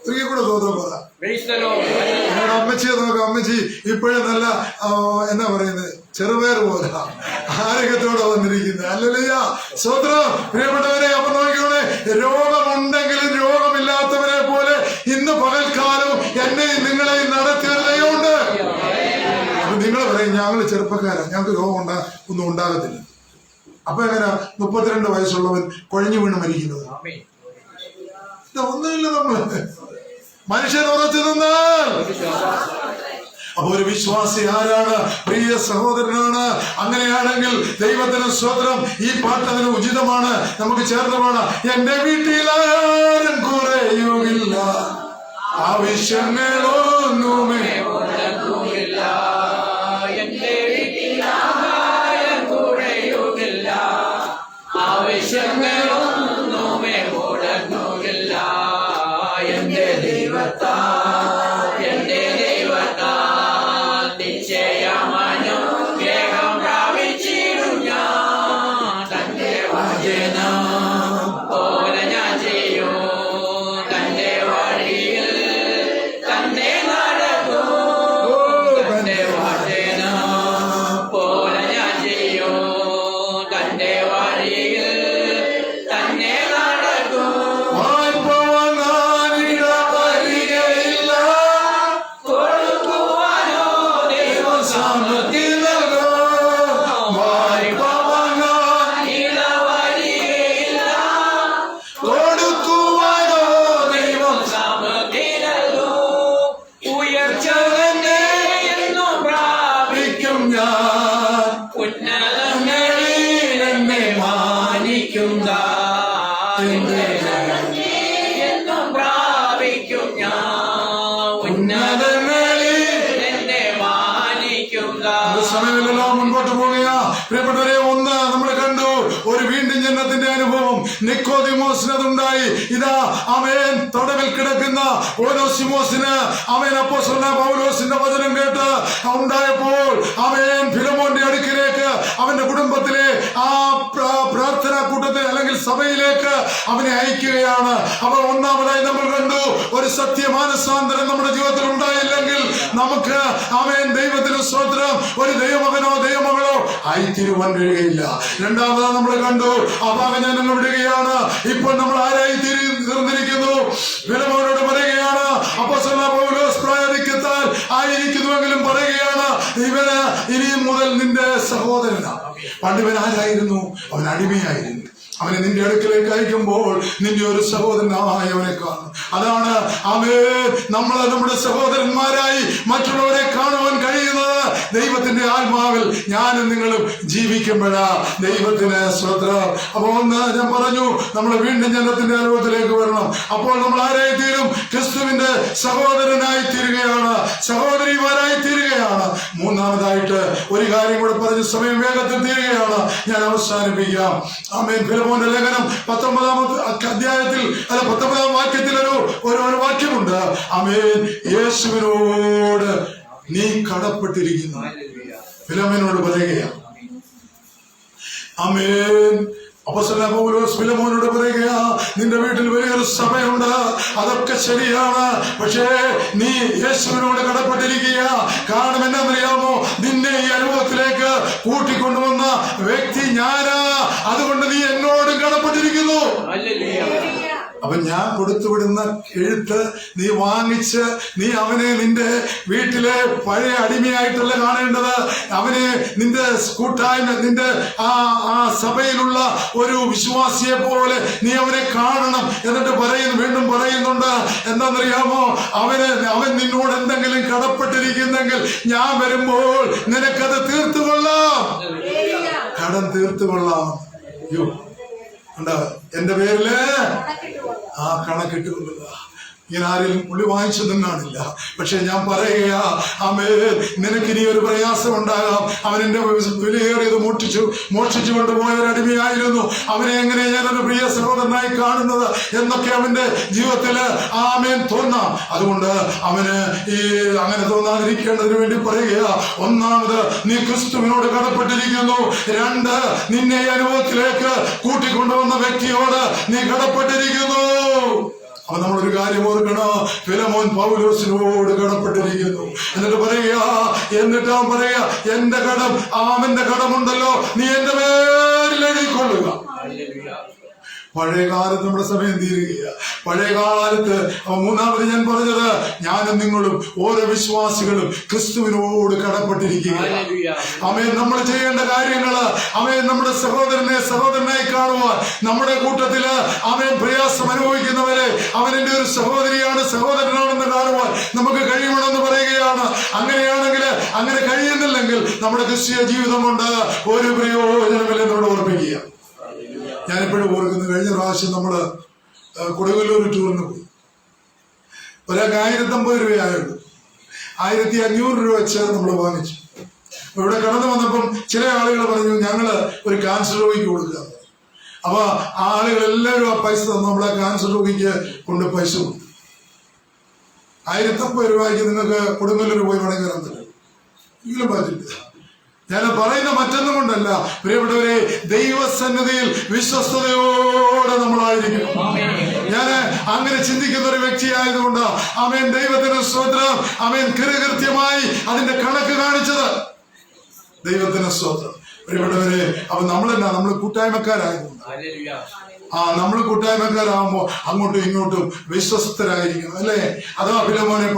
സ്ത്രീയെ കൂടെ സ്വന്തം പറ. ഞങ്ങളുടെ അമ്മച്ചിയെ നോക്കാം. അമ്മച്ചി ഇപ്പോഴും നല്ല എന്നാ പറയുന്നത്, ചെറുപേർ പോലെ ആരോഗ്യത്തോടെ വന്നിരിക്കുന്നത്. അല്ലല്ലയ്യ, സ്വന്തം പ്രിയപ്പെട്ടവരെ. അപ്പൊ നോക്കിയോടെ, രോഗമുണ്ടെങ്കിലും രോഗമില്ലാത്തവനെ പോലെ ഇന്ന് പകൽക്കാലവും എന്നെയും നിങ്ങളെയും നടത്തിയ ദൈവമുണ്ട്. അപ്പൊ നിങ്ങൾ പറയും, ഞങ്ങൾ ചെറുപ്പക്കാരാ, ഞങ്ങൾക്ക് രോഗം ഒന്നും ഉണ്ടാകത്തില്ല. അപ്പൊ എങ്ങനെ 32 വയസ്സുള്ളവൻ കുഴഞ്ഞു വീണ് മരിക്കുന്നത്? ഒന്നുമില്ല. നമ്മള് മനുഷ്യൻ ഉറച്ചു നിന്നാൽ. അപ്പൊ ഒരു വിശ്വാസി ആരാണ്? പ്രിയ സഹോദരനാണ്. അങ്ങനെയാണെങ്കിൽ ദൈവത്തിന് സ്തോത്രം. ഈ പാട്ട് അതിന് ഉചിതമാണ്, നമുക്ക് ചേർന്ന് പാടാം. എന്റെ വീട്ടിലാരും കുറയുകില്ല, ആവശ്യങ്ങളൊന്നുമേ ആവശ്യങ്ങളൊന്നുമേ മുടങ്ങുകില്ല. എന്റെ ദൈവത്താൽ നിശ്ചയമനുഗ്രഹം പ്രാപിച്ചിടും ഞാൻ. തന്റെ വചനം പോലെ ഞാൻ ചെയ്യും, തന്റെ വഴിയിൽ തന്നെ നടക്കും. തന്റെ വചനം പോലെ ഞാൻ ചെയ്യും, തന്റെ വഴിയിൽ തന്നെ നടക്കും. കൊടുക്കുവാനോ ദൈവം സമൃദ്ധി നൽകും. ഇടവരികയില്ല, കൊടുക്കുവാനോ ദൈവം സമൃദ്ധി നൽകും. ഉയർച്ച തന്നെ എന്നും പ്രാപിക്കും ഞാൻ, ഉന്നതങ്ങളിൽ എന്നെ മാനിക്കും. എന്നും പ്രാപിക്കും ഞാൻ, ഉന്നതങ്ങളിൽ എന്നെ മാനിക്കും. സമയമില്ലല്ലോ, മുൻപോട്ട് പോവുകയാ. പ്രിയപ്പെട്ടവരെ, ഒന്ന് നമ്മൾ കണ്ടു, ഒരു വീണ്ടും ജനനത്തിന്റെ അനുഭവം നിക്കോദിമോസിനതുണ്ടായി. ഇതാ ആമേൻ തടവിൽ കിടക്കുന്ന ഓനോസിമോസിന് ആമേൻ അപ്പോസ്തലനായ പൗലോസിന്റെ വചനം കേട്ട് ഉണ്ടായപ്പോൾ ആമേൻ ഫിലമോന്റെ അടുക്കിലേക്ക്, അവന്റെ കുടുംബത്തിലെ ആ പ്രാർത്ഥനാ കൂട്ടത്തിൽ അല്ലെങ്കിൽ സഭയിലേക്ക് അവനെ അയക്കുകയാണ്. അപ്പോൾ ഒന്നാമതായി നമ്മൾ കണ്ടു, ഒരു സത്യമാനസാന്തരം നമ്മുടെ ജീവിതത്തിൽ ഉണ്ടായില്ലെങ്കിൽ നമുക്ക് ആമേൻ ദൈവത്തിന് സ്തോത്രം ഒരു ദൈവമകനോ ദൈവമകളോ ആയിത്തീരുവാൻ കഴിയുകയില്ല. രണ്ടാമതായി നമ്മൾ കണ്ടു, അപാകജ്ഞാനങ്ങൾ വിടുകയാണ്. ഇപ്പോൾ നമ്മൾ ആരായി തീർന്നിരിക്കുന്നു? ഫിലമോനോട് പറയുകയാണ്, അപ്പോസ്തലനായ പൗലോസ് പ്രായാധിക്യത്താൽ ആയിരിക്കുന്നുവെങ്കിലും പറയുകയാണ്, ഇവന് ഇനി മുതൽ നിന്റെ സഹോദരനാണ്. പണ്ടിവൻ ആരായിരുന്നു? അവൻ അടിമയായിരുന്നു. അവനെ നിന്റെ അടുക്കലേക്ക് അയക്കുമ്പോൾ നിന്റെ ഒരു സഹോദരനായി അവനെ കാണും. അതാണ് ആമേൻ നമ്മളെ നമ്മുടെ സഹോദരന്മാരായി മറ്റുള്ളവരെ കാണുവാൻ കഴിയുന്നത് ദൈവത്തിന്റെ ആത്മാവിൽ ഞാനും നിങ്ങളും ജീവിക്കുമ്പോഴാ. ദൈവത്തിന് സ്തോത്രം. അപ്പൊ ഒന്ന് ഞാൻ പറഞ്ഞു, നമ്മൾ വീണ്ടും ജനനത്തിന്റെ അനുഭവത്തിലേക്ക് വരണം. അപ്പോൾ നമ്മൾ ആരായി തീരും? ക്രിസ്തുവിന്റെ സഹോദരനായി തീരുകയാണ്, സഹോദരിമാരായി തീരുകയാണ്. മൂന്നാമതായിട്ട് ഒരു കാര്യം കൂടെ പറഞ്ഞ് സമയം വേഗത്തിൽ തീരുകയാണ്, ഞാൻ അവസാനിപ്പിക്കാം. ആമേൻ. ഫിലമോന്റെ ലേഖനം 19-ാമത്തെ അധ്യായത്തിൽ 19-ാം വാക്യത്തിൽ ഒരു വാക്യമുണ്ട്. ആമേൻ. യേശുവിനോട് നീ കടപ്പെട്ടിരിക്കുന്നു. ഫിലമോനോട് പറയുകയാണ്. ആമേൻ. അപ്പോസ്തലനായ പൗലോസ് ഫിലമോനോട് പറയുകയാ, നിന്റെ വീട്ടിൽ വലിയൊരു സഭയുണ്ട്, അതൊക്കെ ശരിയാണ്. പക്ഷേ നീ യേശുവിനോട് കടപ്പെട്ടിരിക്കുക. കാരണം എന്നാന്നറിയാമോ? നിന്നെ ഈ അനുഭവത്തിലേക്ക് കൂട്ടിക്കൊണ്ടുവന്ന വ്യക്തി ഞാനാ. അതുകൊണ്ട് നീ എന്നോടും കടപ്പെട്ടിരിക്കുന്നു. അപ്പൊ ഞാൻ കൊടുത്തുവിടുന്ന എഴുത്ത് നീ വാങ്ങിച്ച് നീ അവനെ നിന്റെ വീട്ടിലെ പഴയ അടിമയായിട്ടല്ല കാണേണ്ടത്. അവനെ നിന്റെ കൂട്ടായ്മ, നിന്റെ ആ സഭയിലുള്ള ഒരു വിശ്വാസിയെ പോലെ നീ അവനെ കാണണം. എന്നിട്ട് വീണ്ടും പറയുന്നുണ്ട്, എന്താണെന്നറിയാമോ? അവൻ നിന്നോട് എന്തെങ്കിലും കടപ്പെട്ടിരിക്കുന്നെങ്കിൽ ഞാൻ വരുമ്പോൾ നിനക്കത് തീർത്തുകൊള്ളാം, കടം തീർത്തുകൊള്ളാം. എന്റെ പേരില് ആ കണക്കിട്ട് കൊള്ളുക. ഇങ്ങനെ ആരെങ്കിലും പുള്ളി വാങ്ങിച്ചതും കാണില്ല. പക്ഷെ ഞാൻ പറയുക, ആമേൻ, നിനക്ക് ഇനി ഒരു പ്രയാസം ഉണ്ടാകാം. അവൻ എന്റെ വിലയേറിയത് മോഷ്ടിച്ചു കൊണ്ടുപോയ ഒരു അടിമയായിരുന്നു. അവനെ എങ്ങനെ ഞാനൊരു പ്രിയ സഹോദരനായി കാണുന്നത് എന്നൊക്കെ അവന്റെ ജീവിതത്തില് ആമേൻ തോന്നാം. അതുകൊണ്ട് അവന് ഈ അങ്ങനെ തോന്നാതിരിക്കേണ്ടതിന് വേണ്ടി പറയുക, ഒന്നാമത് നീ ക്രിസ്തുവിനോട് കടപ്പെട്ടിരിക്കുന്നു. രണ്ട്, നിന്നെ ഈ അനുഭവത്തിലേക്ക് കൂട്ടിക്കൊണ്ടുവന്ന വ്യക്തിയോട് നീ കടപ്പെട്ടിരിക്കുന്നു. അപ്പൊ നമ്മളൊരു കാര്യം ഓർക്കണം, ഫിലമോൻ പൗലോസിനോട് കടപ്പെട്ടിരിക്കുന്നു. എന്നിട്ട് അവൻ പറയുക, എന്റെ കടം, അവന്റെ കടമുണ്ടല്ലോ, നീ എന്റെ പേരിൽ എഴുതിക്കൊള്ളുക. പഴയ കാലത്ത് നമ്മുടെ സമയം തീരുകയ. പഴയ കാലത്ത് മൂന്നാമത് ഞാൻ പറഞ്ഞത്, ഞാനും നിങ്ങളും ഓരോ വിശ്വാസികളും ക്രിസ്തുവിനോട് കടപ്പെട്ടിരിക്കുക. അവൻ നമ്മൾ ചെയ്യേണ്ട കാര്യങ്ങള്, അവൻ നമ്മുടെ സഹോദരനായി കാണുവാൻ, നമ്മുടെ കൂട്ടത്തില് അവൻ പ്രയാസം അനുഭവിക്കുന്നവരെ അവൻ എന്റെ ഒരു സഹോദരനാണെന്ന് കാണുവാൻ നമുക്ക് കഴിയണമെന്ന് പറയുകയാണ്. അങ്ങനെയാണെങ്കിൽ, അങ്ങനെ കഴിയുന്നില്ലെങ്കിൽ നമ്മുടെ ക്രിസ്തീയ ജീവിതം കൊണ്ട് ഒരു പ്രയോജനമില്ലെന്നോട് ഓർമ്മിക്കുക. ഞാനിപ്പോഴും ഓർക്കുന്നു, കഴിഞ്ഞ പ്രാവശ്യം നമ്മള് കൊടുങ്ങല്ലൂർ ടൂറിന് പോയി. ഒരാൾക്ക് 1050 രൂപയായുള്ളൂ. 1500 രൂപ വെച്ച് നമ്മൾ വാങ്ങിച്ചു. ഇവിടെ കടന്നു വന്നപ്പം ചില ആളുകൾ പറഞ്ഞു, ഞങ്ങള് ഒരു ക്യാൻസർ രോഗിക്ക് കൊടുക്കുക. അപ്പൊ ആളുകൾ എല്ലാവരും ആ പൈസ തന്നു. നമ്മളെ ക്യാൻസർ രോഗിക്ക് കൊണ്ട് പൈസ കൊടുത്തു. 1050 രൂപയ്ക്ക് നിങ്ങൾക്ക് കൊടുങ്ങല്ലൂർ പോയി വേണമെങ്കിൽ വരാൻ പറ്റും. എങ്കിലും പറ്റില്ല. ഞാൻ പറയുന്ന മറ്റൊന്നും കൊണ്ടല്ല, പ്രിയപ്പെട്ടവരെ, ദൈവസന്നിധിയിൽ വിശ്വസ്തയോടെ നമ്മളായിരിക്കും. ഞാൻ അങ്ങനെ ചിന്തിക്കുന്ന ഒരു വ്യക്തിയായതുകൊണ്ട് ആമേൻ, ദൈവത്തിന് സ്തോത്രം. ആമേൻ, കൃത്യമായി അതിന്റെ കണക്ക് കാണിച്ചത് ദൈവത്തിന് സ്തോത്രം. പ്രിയപ്പെട്ടവരെ, അപ്പൊ നമ്മൾ കൂട്ടായ്മക്കാരായതുകൊണ്ട് നമ്മൾ കൂട്ടായ്മക്കാരാകുമ്പോ അങ്ങോട്ടും ഇങ്ങോട്ടും വിശ്വസ്തരായിരിക്കണം, അല്ലേ? അതാ ഫിലമോനോട്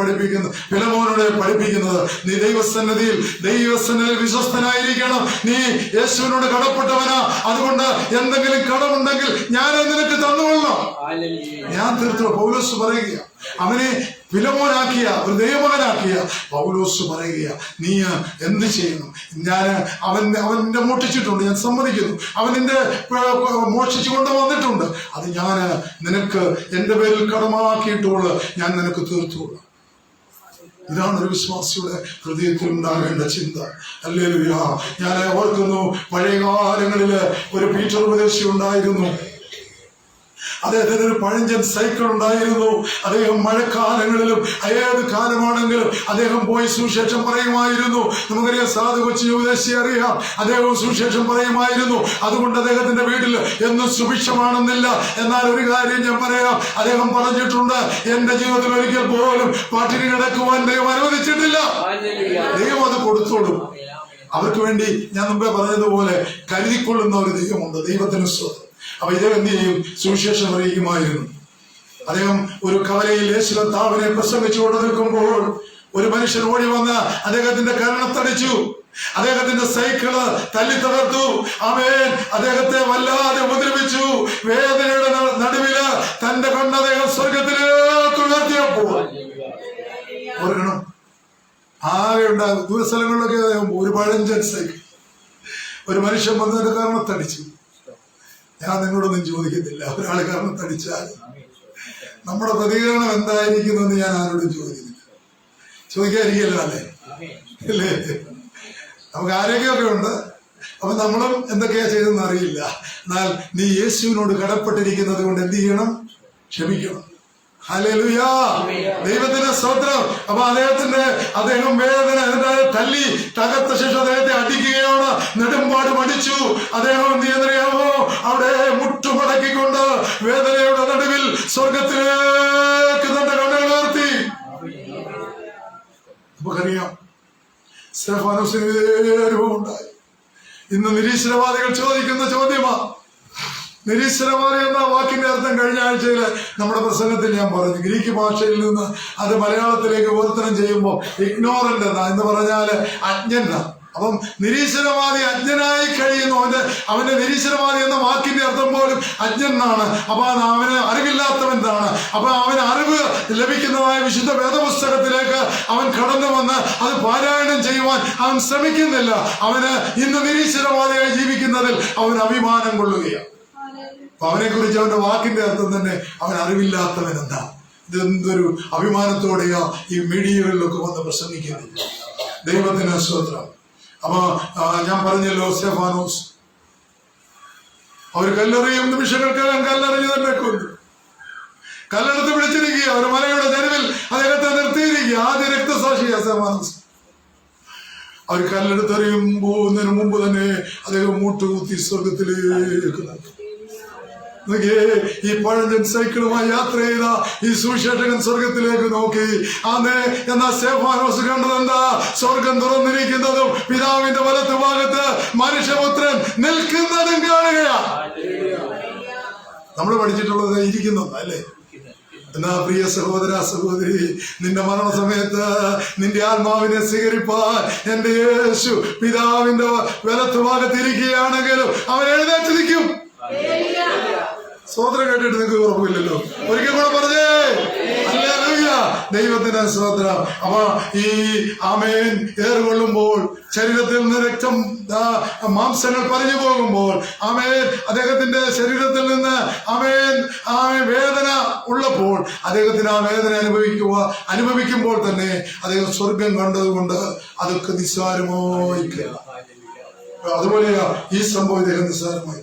പഠിപ്പിക്കുന്നത്, നീ ദൈവസന്നിധിയിൽ വിശ്വസ്തനായിരിക്കണം. നീ യേശുവിനോട് കടപ്പെട്ടവനാ. അതുകൊണ്ട് എന്തെങ്കിലും കടമുണ്ടെങ്കിൽ ഞാൻ നിനക്ക് തന്നുകൊള്ളാം, ഞാൻ തീർത്തു. പൗലോസ് പറയുക, അവനെ ഫിലമോനാക്കിയ ഒരു ദൈവമകനാക്കിയ പൗലോസ് പറയുക, നീ എന്ത് ചെയ്യണം? അവന്റെ മോഷ്ടിച്ചിട്ടുണ്ട്, ഞാൻ സമ്മതിക്കുന്നു. അവൻ എന്റെ മോഷ്ടിച്ചു കൊണ്ടുവന്നിട്ടുണ്ട്. അത് ഞാൻ നിനക്ക് എന്റെ പേരിൽ കടമാക്കിയിട്ടുള്ള ഞാൻ നിനക്ക് തീർത്തുകൊള്ളാം. ഇതാണ് ഒരു വിശ്വാസിയുടെ ഹൃദയത്തിൽ ഉണ്ടാകേണ്ട ചിന്ത. ഹല്ലേലൂയ. ഞാൻ ഓർക്കുന്നു, പഴയ കാലങ്ങളില് ഒരു പീറ്റർ ഉപദേശി ഉണ്ടായിരുന്നു. അദ്ദേഹത്തിന് ഒരു പഴഞ്ചൻ സൈക്കിൾ ഉണ്ടായിരുന്നു. അദ്ദേഹം മഴക്കാലങ്ങളിലും ഏത് കാലമാണെങ്കിലും അദ്ദേഹം പോയി സുവിശേഷം പറയുമായിരുന്നു. നമുക്കറിയാം, സാധു കൊച്ചി ഉപദേശിയെ അറിയാം. അദ്ദേഹം സുവിശേഷം പറയുമായിരുന്നു. അതുകൊണ്ട് അദ്ദേഹത്തിന്റെ വീട്ടിൽ എന്നും സുഭിക്ഷമാണെന്നില്ല. എന്നാൽ ഒരു കാര്യം ഞാൻ പറയാം, അദ്ദേഹം പറഞ്ഞിട്ടുണ്ട്, എന്റെ ജീവിതത്തിൽ ഒരിക്കൽ പോലും പട്ടിണി കിടക്കുവാൻ ദൈവം അനുവദിച്ചിട്ടില്ല. ദൈവം അത് കൊടുത്തോളും. അവർക്ക് വേണ്ടി ഞാൻ മുമ്പേ പറഞ്ഞതുപോലെ കരുതിക്കൊള്ളുന്ന ഒരു ദൈവമുണ്ട്. ദൈവത്തിന് സ്വന്തം. അപ്പൊ ഇദ്ദേഹം എന്ത് ചെയ്യും? സുവിശേഷം അറിയിക്കുമായിരുന്നു. അദ്ദേഹം ഒരു കവലയിൽ യേശു കർത്താവിനെ പ്രസംഗിച്ചുകൊണ്ട് നിൽക്കുമ്പോൾ ഒരു മനുഷ്യൻ ഓടി വന്ന് അദ്ദേഹത്തിന്റെ കരണത്തടിച്ചു. അദ്ദേഹത്തിന്റെ സൈക്കിള് തല്ലി തകർത്തു. ആമേൻ. അദ്ദേഹത്തെ വല്ലാതെ ഉപദ്രവിച്ചു. വേദനയുടെ നടുവില് തന്റെ കണ്ണ് അദ്ദേഹം സ്വർഗത്തിലേക്ക് ഉയർത്തിയപ്പോൾ ഓർക്കണം, ആകെ ഉണ്ടാകും. ദൂരസ്ഥലങ്ങളിലൊക്കെ അദ്ദേഹം ഒരു പഴഞ്ചൻ സൈക്കിൾ, ഒരു മനുഷ്യൻ വന്നതിന്റെ കരണത്തടിച്ചു. ഞാൻ നിങ്ങളോടൊന്നും ചോദിക്കുന്നില്ല, ഒരാൾ കാരണത്തടിച്ചാൽ നമ്മുടെ പ്രതികരണം എന്തായിരിക്കുമെന്ന് ഞാൻ ആരോടും ചോദിക്കുന്നില്ല. ചോദിക്കാതിരിക്കല്ലോ, അല്ലേ? നമുക്ക് ആരോഗ്യമൊക്കെ ഉണ്ട്. അപ്പൊ നമ്മളും എന്തൊക്കെയാ ചെയ്തെന്ന് അറിയില്ല. എന്നാൽ നീ യേശുവിനോട് കടപ്പെട്ടിരിക്കുന്നത് കൊണ്ട് എന്ത് ചെയ്യണം? ക്ഷമിക്കണം. ഹല്ലേലൂയ. ദൈവത്തിന്റെ സ്തോത്രം. അപ്പൊ അദ്ദേഹം വേദന തല്ലി തകർത്ത ശേഷം അദ്ദേഹത്തെ അടിക്കുകയാണ്. നെടുമ്പാട് മടിച്ചു. അദ്ദേഹം എന്ത് ചെയ്യുന്നറിയാമോ? അവിടെ മുട്ടുമടക്കിക്കൊണ്ട് വേദനയുടെ നടുവിൽ സ്വർഗത്തിലേക്ക് തന്റെ കണ്ണുകൾ ഉയർത്തി. നമുക്കറിയാം, സ്തെഫാനോസിന് ഇതേ അനുഭവം ഉണ്ടായി. ഇന്ന് നിരീശ്വരവാദികൾ ചോദിക്കുന്ന ചോദ്യമാ. നിരീശ്വരവാദി എന്ന വാക്കിന്റെ അർത്ഥം കഴിഞ്ഞ ആഴ്ചയില് നമ്മുടെ പ്രസംഗത്തിൽ ഞാൻ പറഞ്ഞു. ഗ്രീക്ക് ഭാഷയിൽ നിന്ന് അത് മലയാളത്തിലേക്ക് വിവർത്തനം ചെയ്യുമ്പോൾ ഇഗ്നോറന്റ് എന്ന് പറഞ്ഞാല് അജ്ഞന. അപ്പം നിരീശ്വരവാദി അജ്ഞനായി കഴിയുന്നു. അവന്റെ നിരീശ്വരവാദി എന്ന വാക്കിന്റെ അർത്ഥം പോലും അജ്ഞനാണ്. അപ്പൊ അവന് അറിവില്ലാത്തവനാണ്. അപ്പൊ അവന് അറിവ് ലഭിക്കുന്നതായ വിശുദ്ധ വേദപുസ്തകത്തിലേക്ക് അവൻ കടന്നു വന്ന് അത് പാരായണം ചെയ്യുവാൻ അവൻ ശ്രമിക്കുന്നില്ല. അവന് ഇന്ന് നിരീശ്വരവാദിയായി ജീവിക്കുന്നതിൽ അവൻ അഭിമാനം കൊള്ളുകയാണ്. അപ്പൊ അവനെ കുറിച്ച് അവന്റെ വാക്കിന്റെ അർത്ഥം തന്നെ അവൻ അറിവില്ലാത്തവൻ എന്താ. ഇതെന്തൊരു അഭിമാനത്തോടെയാ ഈ മീഡിയകളിലൊക്കെ വന്ന് പ്രസംഗിക്കുന്നത്. ദൈവത്തിന് സ്തോത്രം. അപ്പൊ ഞാൻ പറഞ്ഞല്ലോ, സ്റ്റെഫാനോസ് അവർ കല്ലെറിയും നിമിഷങ്ങൾക്കകം കല്ലെറിഞ്ഞു തന്നെ കൊണ്ടു. കല്ലെടുത്ത് പിടിച്ചിരിക്കുക, ഒരു മലയുടെ തെരുവിൽ അദ്ദേഹത്തെ നിർത്തിയിരിക്കുക. ആദ്യ രക്തസാക്ഷിയാ സ്റ്റെഫാനോസ്. അവർ കല്ലെടുത്തെറിയുമ്പോന്നതിന് മുമ്പ് തന്നെ അദ്ദേഹം മൂട്ടുകുത്തി സ്വർഗത്തിലേക്ക്. ഈ പഴഞ്ചൻ സൈക്കിളുമായി യാത്ര ചെയ്ത ഈ സുവിശേഷകൻ സ്വർഗത്തിലേക്ക് നോക്കി. എന്നാ സ്റ്റെഫാനോസ് കണ്ടത് എന്താ? സ്വർഗം തുറന്നിരിക്കുന്നതും പിതാവിന്റെ വലത്ത് ഭാഗത്ത് മനുഷ്യപുത്രൻ നിൽക്കുന്നതും കാണുകയാ. നമ്മൾ പഠിച്ചിട്ടുള്ളത് ഇരിക്കുന്നതാ അല്ലേ? എന്നാ പ്രിയ സഹോദര സഹോദരി, നിന്റെ മരണസമയത്ത് നിന്റെ ആത്മാവിനെ സ്വീകരിപ്പാൻ എന്റെ യേശു പിതാവിന്റെ വലത്ത് ഭാഗത്ത് ഇരിക്കുകയാണെങ്കിലും അവൻ എഴുന്നേറ്റ് നിൽക്കും. സ്തോത്രം കേട്ടിട്ട് നിങ്ങൾക്ക് ഉറപ്പില്ലല്ലോ. ഒരിക്കൽ കൂടെ പറഞ്ഞേ ഹല്ലേലൂയ, ദൈവത്തിന് സ്തോത്രം. അപ്പൊ ഈ ആമേൻ ഏറുകൊള്ളുമ്പോൾ ശരീരത്തിൽ നിന്ന് രക്തം മാംസങ്ങൾ പറഞ്ഞു പോകുമ്പോൾ ആമേൻ അദ്ദേഹത്തിന്റെ ശരീരത്തിൽ നിന്ന് ആമേൻ വേദന ഉള്ളപ്പോൾ അദ്ദേഹത്തിന് ആ വേദന അനുഭവിക്കുമ്പോൾ തന്നെ അദ്ദേഹം സ്വർഗം കണ്ടതുകൊണ്ട് അതൊക്കെ നിസ്സാരമായി. അതുപോലെയാ ഈ സംഭവം ഇദ്ദേഹം നിസ്സാരമായി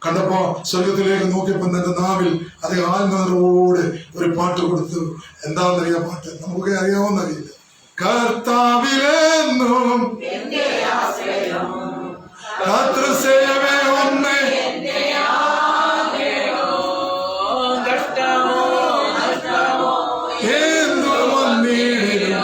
കണ്ടപ്പോ സ്വർഗത്തിലേക്ക് നോക്കിയപ്പോ തന്റെ നാവിൽ അദ്ദേഹം ആത്മനിറവോടെ ഒരു പാട്ട് കൊടുത്തു. എന്താണെന്നറിയാ പാട്ട്? നമുക്കൊക്കെ അറിയാവുന്നറിയില്ല. കർത്താവിലെന്നും കർത്തൃസേവേ ഒന്നേ എന്തു വന്നിടും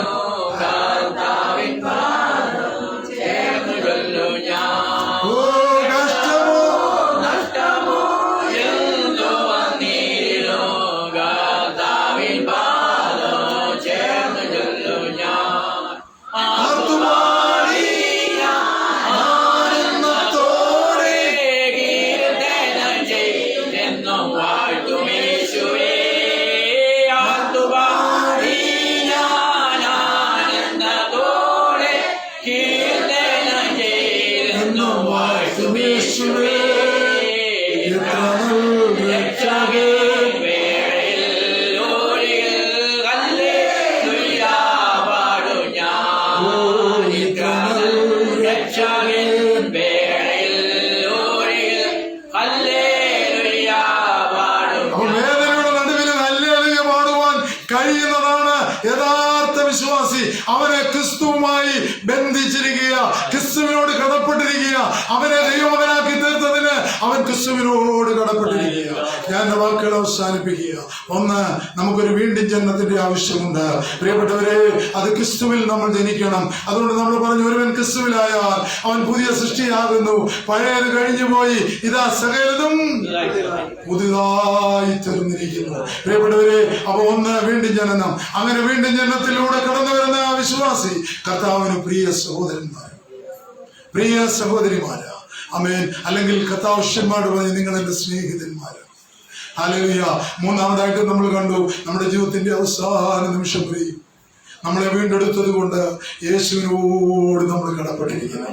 കഴിയുന്നതാണ് യഥാർത്ഥ വിശ്വാസി. അവനെ ക്രിസ്തുവുമായി ബന്ധിച്ചിരിക്കുക, ക്രിസ്തുവിനോട് കടപ്പെട്ടിരിക്കുക. അവനെ ദൈവമകനാക്കി തീർത്തതിന് അവൻ ക്രിസ്തുവിനോട് കടപ്പെട്ടിരിക്കുക. ഞാൻ എന്റെ വാക്കുകൾ അവസാനിപ്പിക്കുക. ഒന്ന്, നമുക്കൊരു വീണ്ടും ജന്മത്തിന്റെ ആവശ്യമുണ്ട് പ്രിയപ്പെട്ടവരെ. അത് ക്രിസ്തുവിൽ നമ്മൾ ജനിക്കണം. അതുകൊണ്ട് നമ്മൾ പറഞ്ഞു, ഒരുവൻ ക്രിസ്തുവിലായാൽ അവൻ പുതിയ സൃഷ്ടിയാകുന്നു, പഴയത് കഴിഞ്ഞുപോയി, ഇതാ സകലതും പുതുതായി തീർന്നിരിക്കുന്നു. പ്രിയപ്പെട്ടവരെ, അപ്പൊ ഒന്ന് വീണ്ടും ജനനം. അങ്ങനെ വീണ്ടും ജനനത്തിലൂടെ കടന്നു വരുന്ന ആ വിശ്വാസി കർത്താവിന് പ്രിയ സഹോദരന്മാർ, പ്രിയ സഹോദരിമാരാ. ആമേൻ. അല്ലെങ്കിൽ കർത്താവശ്യന്മാരോട് പറഞ്ഞ് നിങ്ങൾ എന്റെ സ്നേഹിതന്മാരാ. ഹല്ലേലൂയ. മൂന്നാമതായിട്ട് നമ്മൾ കണ്ടു, നമ്മുടെ ജീവിതത്തിന്റെ അവസാന നിമിഷം വരെയും നമ്മളെ വീണ്ടെടുത്തത് കൊണ്ട് യേശുവിനോട് നമ്മൾ കടപ്പെട്ടിരിക്കുന്നു.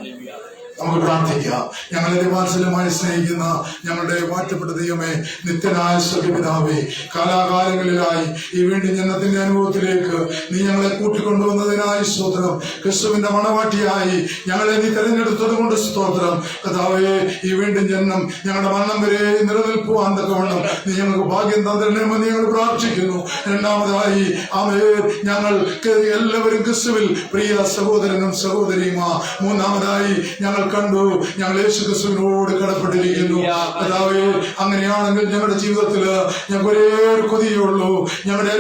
നമുക്ക് പ്രാർത്ഥിക്കാം. ഞങ്ങളെ വാത്സല്യമായി സ്നേഹിക്കുന്ന ഞങ്ങളുടെ വാഴ്ത്തപ്പെട്ട ദൈവമേ, നിത്യനായ സ്വർഗ്ഗപിതാവേ, കാലാകാലങ്ങളിലായി ഈ വീണ്ടും ജനനത്തിന്റെ അനുഭവത്തിലേക്ക് നീ ഞങ്ങളെ കൂട്ടിക്കൊണ്ടുവന്നതിനായി സ്തോത്രം. ക്രിസ്തുവിന്റെ മണവാട്ടിയായി ഞങ്ങളെ നീ തെരഞ്ഞെടുത്തത് കൊണ്ട് സ്തോത്രം. കർത്താവേ, ഈ വീണ്ടും ജനനം ഞങ്ങളുടെ മരണം വരെ നിലനിൽപ്പുവാൻ തക്കവണ്ണം നീ ഞങ്ങൾക്ക് ഭാഗ്യം തന്നിരണമെന്ന് ഞങ്ങൾ പ്രാർത്ഥിക്കുന്നു. രണ്ടാമതായി ആമേൻ, ഞങ്ങൾക്ക് എല്ലാവരും ക്രിസ്തുവിൽ പ്രിയ സഹോദരനും സഹോദരിയുമാ. മൂന്നാമതായി ഞങ്ങൾ കണ്ടു, ഞങ്ങൾ യേശു ക്രിസ്തുവിനോട് കടപ്പെട്ടിരിക്കുന്നു. കർത്താവേ, അങ്ങനെയാണെങ്കിൽ ഞങ്ങളുടെ ജീവിതത്തില് ഞങ്ങൾക്ക് ഒരേ ഒരു കൊതിയുള്ളൂ. ഞങ്ങളുടെ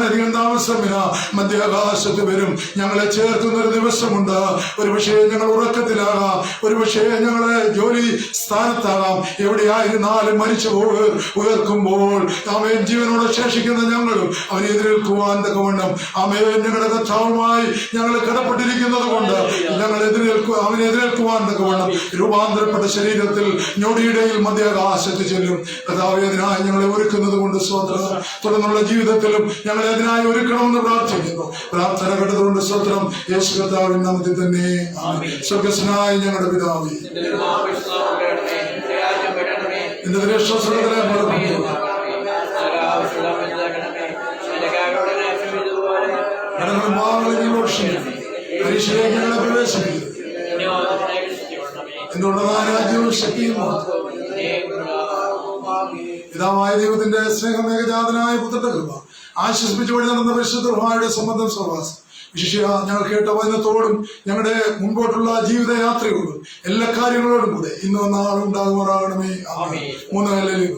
അധികം താമസമില്ല, മധ്യാകാശത്ത് വരും ഞങ്ങളെ ചേർത്തുന്ന ഒരു ദിവസമുണ്ട്. ഒരു പക്ഷേ ഞങ്ങൾ ഉറക്കത്തിലാകാം, ഒരു പക്ഷേ ഞങ്ങളെ ജോലി സ്ഥാനത്താകാം. എവിടെയായിരുന്നാലും മരിച്ചു ഉയർക്കുമ്പോൾ ആമേൻ ജീവനോടെ ശേഷിക്കുന്ന ഞങ്ങളും അവനെ എതിരേൽക്കുവാൻ തക്കവണ്ണം ആമേൻ ഞങ്ങളുടെ കർത്താവുമായി ഞങ്ങൾ കടപ്പെട്ടിരിക്കുന്നത് കൊണ്ട് ഞങ്ങൾ അവനെ എതിരേൽക്കുവാൻ തക്കവണ്ണം രൂപാന്തരപ്പെട്ട ശരീരത്തിൽ ഞൊടിയിടയിൽ മധ്യാകാശത്ത് ചെല്ലും. കർത്താവേ, അതിനായി ഞങ്ങളെ ഒരുക്കുന്നത് കൊണ്ട് സ്തോത്രം. തുടർന്നുള്ള ജീവിതത്തിലും ഞങ്ങളെ അതിനായി ഒരുക്കണമെന്ന് പ്രാർത്ഥിക്കുന്നു. പ്രാർത്ഥന കേട്ടതുകൊണ്ട് സ്തോത്രം. യേശു കർത്താവിൻ നാമത്തിൽ തന്നെ. സ്വർഗ്ഗസ്ഥനായ ഞങ്ങളുടെ പിതാവേ, നിന്റെ പരീക്ഷയിലേക്ക് ഞങ്ങളെ പ്രവേശിപ്പിക്കുന്നു. എന്തുകൊണ്ടാ രാജ്യവും ശക്തിയും പിതാവായ ദൈവത്തിന്റെ സ്നേഹം ഏകജാതനായ പുത്രന്റെ കൃപ ആശ്വസിപ്പിച്ചു വഴി നടന്ന പരിശുദ്ധമായ സംബന്ധം സഹവാസം വിശിഷ്യ ഞങ്ങൾ കേട്ട വചനത്തോടും ഞങ്ങളുടെ മുൻപോട്ടുള്ള ജീവിതയാത്രയോടും എല്ലാ കാര്യങ്ങളോടും കൂടെ ഇന്ന് നാളും ഉണ്ടാകുമാറാകണമേ. 3 ഹല്ലേലൂയ.